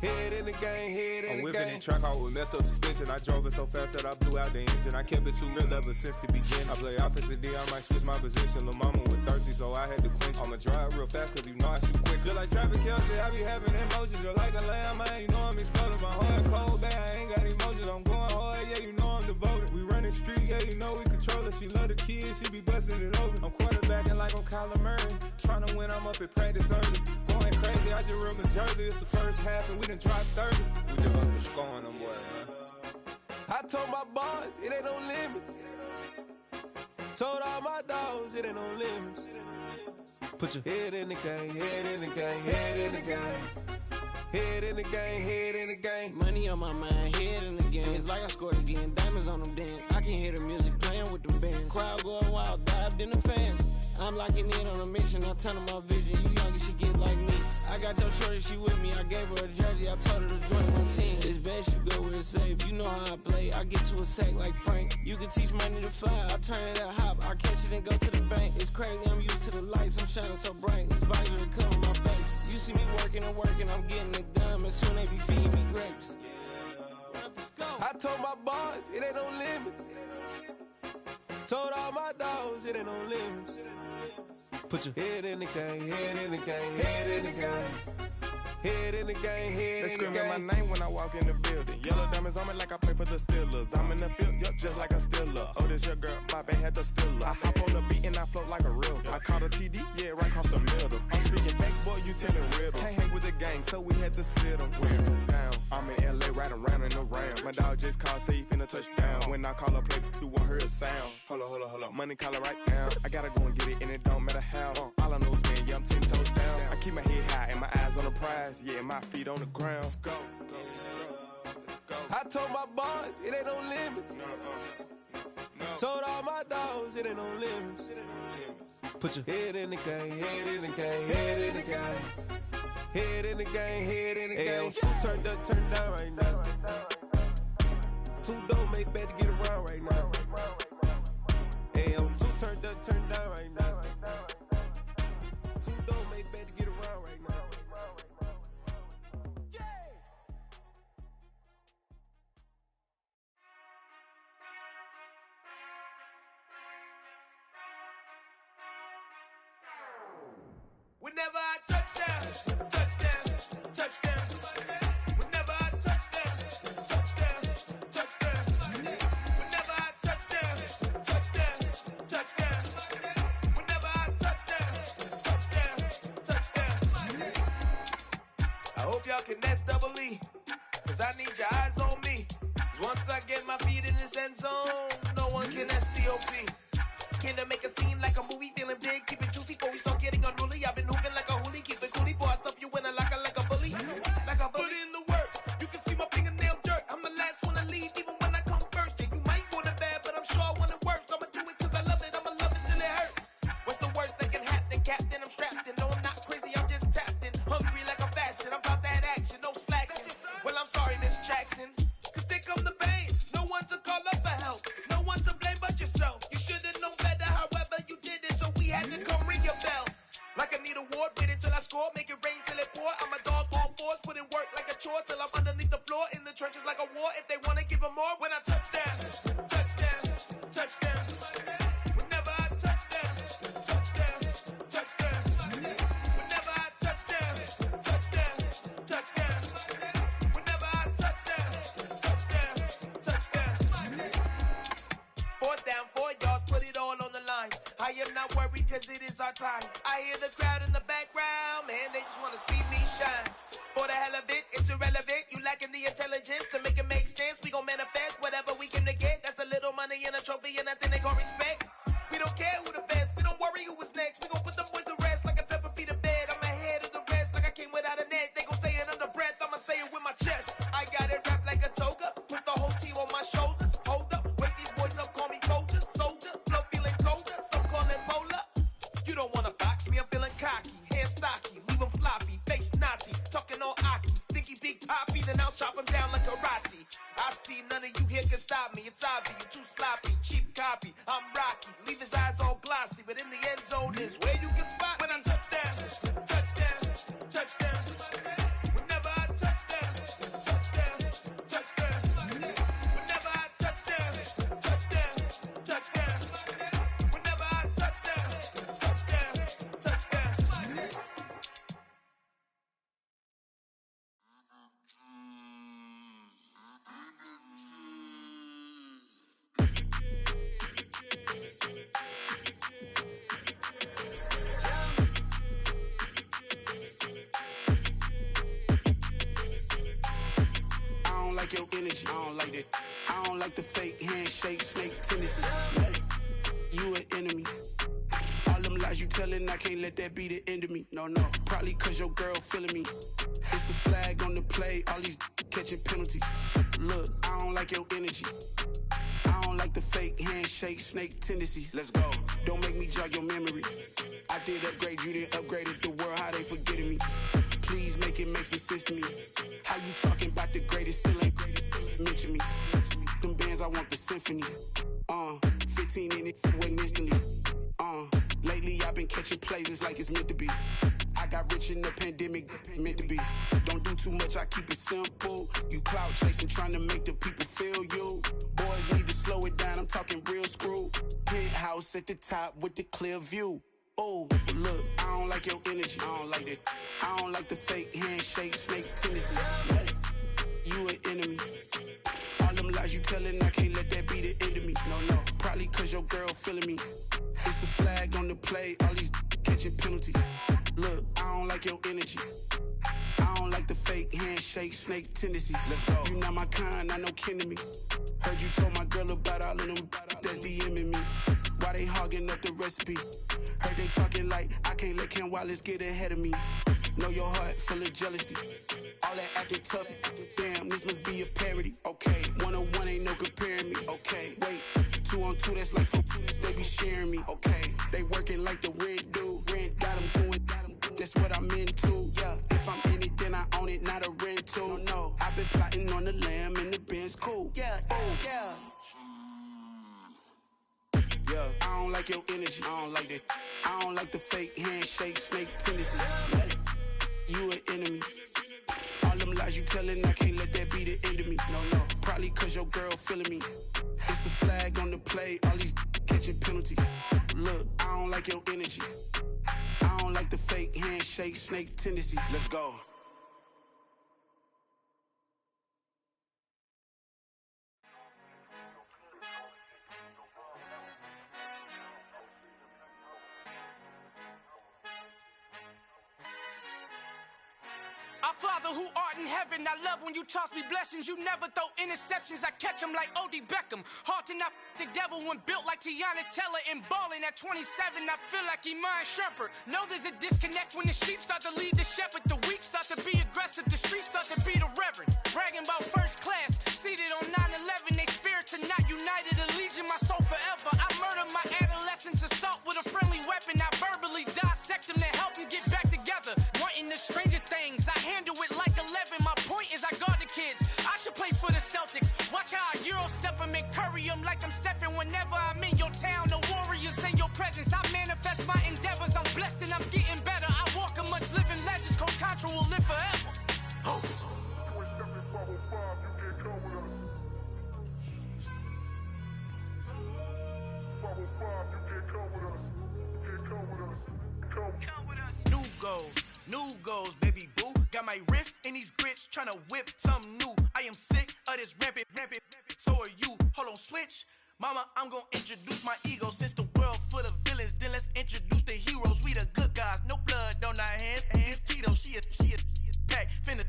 Head in the game, head in the game. I'm whipping the track out with messed up suspension. I drove it so fast that I blew out the engine. I kept it too real ever since the beginning. I play offensive D, I might switch my position. Lil' mama was thirsty, so I had to quench. I'ma drive real fast, cause you know I shoot quick. Just like Travis Kelce, I be having emotions. Just like a lamb, man, you know I'm exploding. My heart cold, bad, I ain't got emotions. I'm going hard, yeah, you know I'm devoted. We running streets, yeah, you know we control it. She love the kids, she be busting it over. I'm quarterbacking like I'm Kyler Murray. Trying to win, I'm up at practice early. Going crazy, I just real Jersey. It's the first half and we done dropped 30. We just up to scoring them, boy, man. I told my boys it ain't no limits. Told all my dogs it ain't no limits. Put your head in the game, head in the game, head in the game. Head in the game, head in the game. Money on my mind, head in the game. It's like I scored again, diamonds on them dance. I can hear the music playing with them bands. Crowd going wild, dived in the fans. I'm locking in on a mission, I turn on my vision. You young and she get like me. I got your shorty, she with me. I gave her a jersey, I told her to join my team. It's best you go where it's safe. You know how I play, I get to a sack like Frank. You can teach money to fly, I turn it at hop. I catch it and go to the bank. It's crazy, I'm used to the lights, I'm shining so bright. This visor to cover my face. You see me working and working, I'm getting it done. And soon they be feeding me grapes. I told my boys it ain't no limits. Told all my dogs it ain't no limits. Put your head in the game, head in the game, head in the game. Head in the game, head in the game. They screaming my name when I walk in the building. Yellow diamonds on me like I play for the Steelers. I'm in the field, yup, just like a Steeler. Oh, this your girl, my band had the Steeler. I hop on the beat and I float like a river. I caught a TD, yeah, right across the middle. I'm speaking facts, boy, you telling riddles. Can't hang with the gang, so we had to sit them wear down. I'm in LA, riding around in the round. My dog just called, say he finna touchdown. When I call a play, you won't hear a sound. Hold up, money call it right now. I gotta go and get it, and it don't matter how. All I know is, man, yeah, I'm 10 toes down. I keep my head high and my eyes on the prize. Yeah, my feet on the ground. Let's go. Let's go. I told my boys it ain't no limits. No. Told all my dogs it ain't no limits. Put your head in the game, head in the game, head in the game. Head in the game, head in the game. Turned up, turned down right now. Too dope, make better get around right now. Hey, I'm too turned up, turned down right now. Too dope, make better get around right now. Whenever I touchdown, touchdown, touchdown. Whenever I touchdown, touchdown, touchdown. Whenever I touchdown, touchdown, touchdown. Whenever I touchdown, touchdown. I hope y'all can nest double E, cause I need your eyes on me. Cause once I get my feet in this end zone, no one can STOP. Can I make a scene like a movie, feeling big, keep it juicy before we start getting unruly. I've been hooping like a hoolie, keep it coolie before I stuff you in a locker like a bully. Like a bully. Put in the work, you can see my fingernail dirt. I'm the last one to leave, even when I come first. Yeah, you might want it bad, but I'm sure I want it worse. I'ma do it cause I love it, I'ma love it till it hurts. What's the worst that can happen, Captain? I'm strapped in, no I'm not crazy, I'm just tapped in. Hungry like I'm fasting, I'm about that action, no slacking. Well, I'm sorry, Miss Jackson, cause here come the pain. No one to call up for help, no one to blame but yourself. You should've known better, however war if they want to give them more. When I touch down, touchdown, touchdown. Whenever I touch down, touchdown, touchdown. Whenever I touch down, touchdown, touchdown. Whenever I touch down, touchdown, touchdown. 4th down, 4 yards, put it all on the line. I am not worried because it is our time. I hear the crowd in the background, man, they just want to see me shine. For the hell of it, it's irrelevant. You lacking the intelligence to make it make sense. We gon' manifest whatever we came to get. That's a little money and a trophy and nothing they gon' respect. We don't care who the best. We don't worry who was next. We gon' put them boys to rest like a temper feet of bed. I'm ahead of the rest like I came without a net. They gon' say it under breath. I'ma say it with my chest. I got it wrapped like a toga. Put the whole team on my shoulders. Hold up, wake these boys up. Call me soldier, soldier. Flow feeling colder. Some call it polar. You don't wanna box me. I'm feeling cocky. Hair stocky. Leave them floppy. Face naughty. Talking all aki. Think he big poppy. Then I'll chop him down like karate. I see none of you here can stop me. It's obvious. You too sloppy. Cheap copy. I'm rocky. Leave his eyes all glossy. But in the end zone is where you can spot when I touch down. Touchdown. Touchdown. Whenever I touch down. Touchdown. Touchdown. Whenever I touch down. Touchdown. Touchdown. Whenever I touch down. Touchdown. Touchdown. I don't like your energy. I don't like that. I don't like the fake handshake, snake tendency. You an enemy. All them lies you telling, I can't let that be the end of me. No, no. Probably cause your girl feeling me. It's a flag on the play, all these catching penalties. Look, I don't like your energy. I don't like the fake handshake, snake tendency. Let's go. Don't make me jog your memory. I did upgrade, you didn't upgrade it. The world, how they forgetting me. Please make it make some sense to me. How you talking about the greatest, still ain't greatest, still ain't mention me. Them bands, I want the symphony. 15 in it, wasn't instantly. Lately I've been catching plays, it's like it's meant to be. I got rich in the pandemic, meant to be. Don't do too much, I keep it simple. You clout chasing, trying to make the people feel you. Boys need to slow it down, I'm talking real screw. Penthouse at the top with the clear view. Oh, look, I don't like your energy. I don't like that. I don't like the fake handshake, snake tendency. You an enemy. All them lies you telling, I can't let that be the end of me. No, no. Probably cause your girl feeling me. It's a flag on the play, all these catching penalties. Look, I don't like your energy. I don't like the fake handshake, snake tendency. Let's go. You not my kind, I know kin to me. Heard you told my girl about all of them that's DMing me. Why they hogging up the recipe? Heard they talking like I can't let Ken Wallace get ahead of me. Know your heart full of jealousy. All that acting tough, damn, this must be a parody. Okay, 1-on-1 ain't no comparing me. Okay, wait, 2-on-2, that's like 4-2, they be sharing me. Okay, they working like the rent do. Rent got them doing, that's what I'm into. Yeah, if I'm in it, then I own it, not a rental. No, I've been plotting on the lamb and the Benz cool. Yeah, oh, yeah. Yeah, I don't like your energy. I don't like that. I don't like the fake handshake, snake tendency. You an enemy. All them lies you telling, I can't let that be the end of me. No, no. Probably cause your girl feeling me. It's a flag on the play, all these catching penalties. Look, I don't like your energy. I don't like the fake handshake, snake tendency. Let's go. Our Father who art in heaven, I love when you toss me blessings. You never throw interceptions, I catch them like O.D. Beckham. Hard to not the devil when built like Tiana Teller and balling at 27. I feel like Iman Shumpert. Know there's a disconnect when the sheep start to lead the shepherd. The weak start to be aggressive, the streets start to be the reverend. Bragging about first class, seated on 9/11. They spirits are not united, a legion, my soul forever. I murder my adolescence, assault with a friendly weapon. I verbally dissect them to help them get back together. Wanting the stranger things, I handle it like 11. My point is I guard the kids. I should play for the Celtics. Watch how I Euro step them and curry them like I'm Stephen. Whenever I'm in your town, the Warriors in your presence. I manifest my endeavors. I'm blessed and I'm getting better. I walk amongst living legends. Coach Contra will live forever. You ain't stepping 505, you can't come with us. New goals, baby boo. Got my wrist in these grits, tryna whip something new. I am sick of this rampant. So are you. Hold on, switch. Mama, I'm gonna introduce my ego. Since the world full of villains, then let's introduce the heroes. We the good guys, no blood on our hands. Hands Tito, she is back. Finna,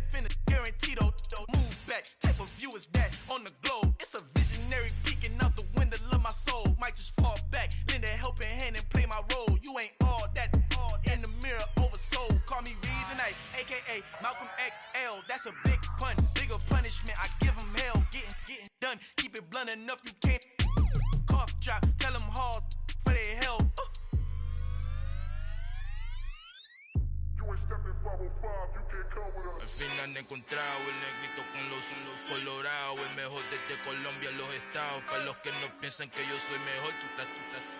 guaranteed, move back. Type of view is that on the globe? It's a visionary peeking out the window of my soul. Might just fall back, lend a helping hand and play my role. You ain't all that in the mirror oversold. Call me Reason A, aka Malcolm XL. That's a big pun, bigger punishment. I give him hell, getting done. Keep it blunt enough, you can't cough drop. Tell them hard for their health. Al fin han encontrado el negrito con los colorados, el mejor desde Colombia a los estados. Para los que no piensan que yo soy mejor, tú estás,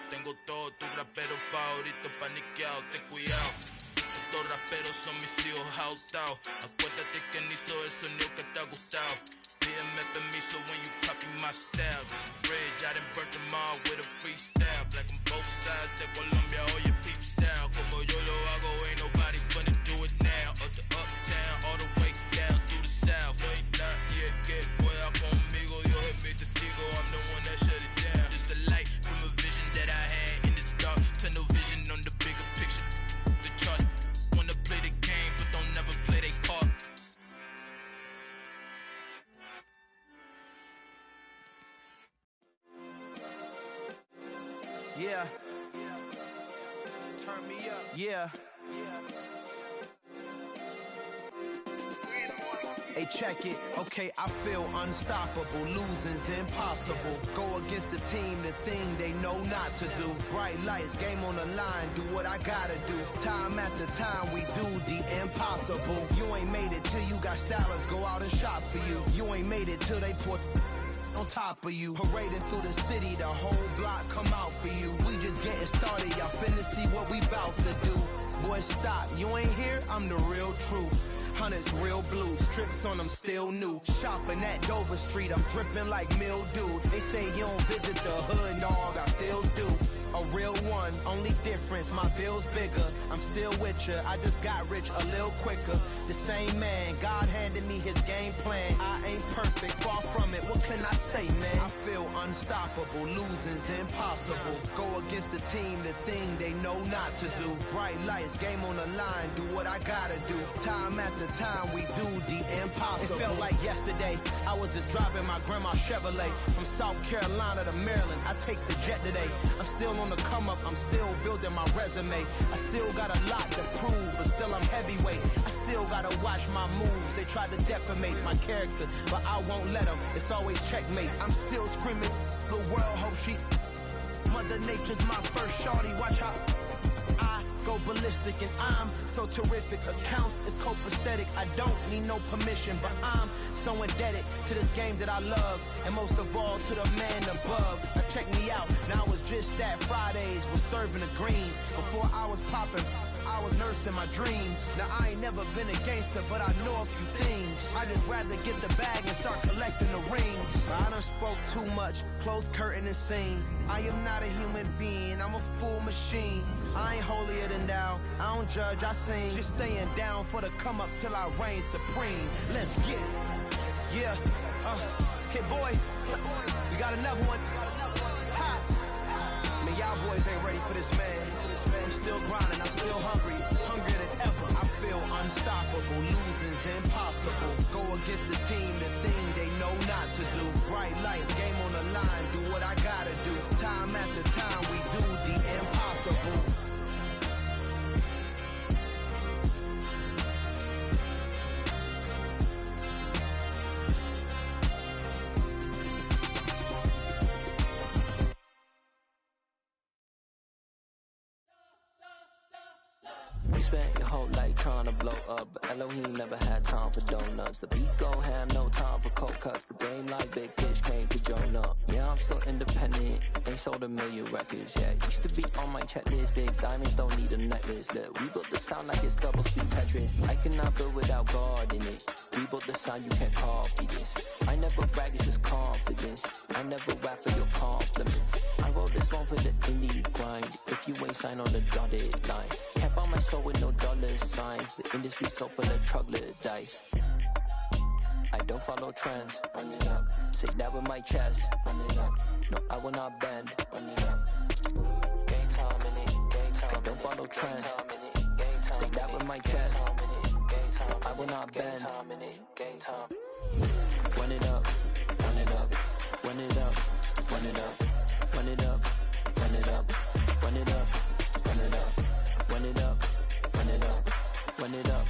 tengo todo, tu rapero favorito paniqueado, ten cuidado. Estos raperos son mis hijos jautados. Acuérdate que ni hizo el sonido que te ha gustado. Pídeme permiso when you copy my style. This bridge, I done burnt them all with a freestyle. Black on both sides de Colombia, oye peep style. Como yo lo hago, ain't nobody finna do it now. Up to uptown, all the way down through the south. No hay nadie que pueda conmigo, Dios es mi testigo. I'm the one that shut it down. Just the light from a vision that I had in the dark. Tunnel vision on the bigger picture. The charts wanna play the game, but don't never play their part. Yeah. Turn me up. Yeah. Hey, check it. Okay, I feel unstoppable. Losing's impossible. Go against the team, the thing they know not to do. Bright lights, game on the line. Do what I gotta do. Time after time, we do the impossible. You ain't made it till you got stylists go out and shop for you. You ain't made it till they put on top of you. Parading through the city, the whole block come out for you. We just getting started, y'all finna see what we bout to do. Boy, stop, you ain't here, I'm the real truth. Hunters, real blue, strips on them still new. Shopping at Dover Street, I'm dripping like mildew. They say you don't visit the hood, dog, I still do. A real one, only difference, my bill's bigger. I'm still with ya, I just got rich a little quicker. The same man, God handed me his game plan. I ain't perfect, far from it, what can I say, man? I feel unstoppable, losing's impossible. Go against the team, the thing they know not to do. Bright lights, game on the line, do what I gotta do. Time after time, we do the impossible. It felt like yesterday, I was just driving my grandma's Chevrolet. From South Carolina to Maryland, I take the jet today. I'm still on the come up, I'm still building my resume. I still got a lot to prove, but still I'm heavyweight. I still gotta watch my moves. They try to defamate my character, but I won't let them. It's always checkmate. I'm still screaming, the world hope she. Mother Nature's my first shorty, watch how I go ballistic and I'm so terrific. Accounts is copacetic, I don't need no permission, but I'm so indebted to this game that I love, and most of all to the man above. Now check me out, now it's just that Fridays was serving the greens. Before I was popping, I was nursing my dreams. Now I ain't never been a gangster, but I know a few things. I just rather get the bag and start collecting the rings. I done spoke too much, close curtain and scene. I am not a human being, I'm a full machine. I ain't holier than thou, I don't judge, I sing. Just staying down for the come up till I reign supreme. Let's get it. Yeah, hit boy, we got another one. Ha. Man, y'all boys ain't ready for this, man. I'm still grinding, I'm still hungry, hungrier than ever. I feel unstoppable, losing's impossible. Go against the team, the thing they know not to do. Bright lights, game on the line, do what I gotta do. Time after time, we do the impossible. Spent your whole life trying to blow up, but Elohim never had time for donuts. The beat gon' have no time for cold cuts. The game like Big Pitch came to join up. Yeah, I'm still independent, ain't sold 1 million records. Yeah, used to be on my checklist. Big diamonds don't need a necklace. Look, we built the sound like it's double speed Tetris. I cannot build without God in it. We built the sound, you can't copy this. I never brag, it's just confidence. I never rap for your compliments. I wrote this one for the indie if you ain't signed on the dotted line. Can't buy my soul with no dollar signs. The industry so full of troglodytes. I don't follow trends. Run it up. Say that with my chest. Run it up. No, I will not bend. Run it up. Game time in it. Game time. I don't follow trends. Say that with my chest. No, I will not bend. Game time. Run it up. Run it up. Run it up. Run it up. Run it up. Run it up. Run it up. Run it up. Run it up. Run it up. Run it up.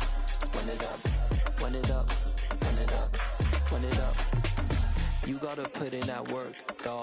Run it up. Run it up. Run it up. Run it up. You gotta put in that work, dog.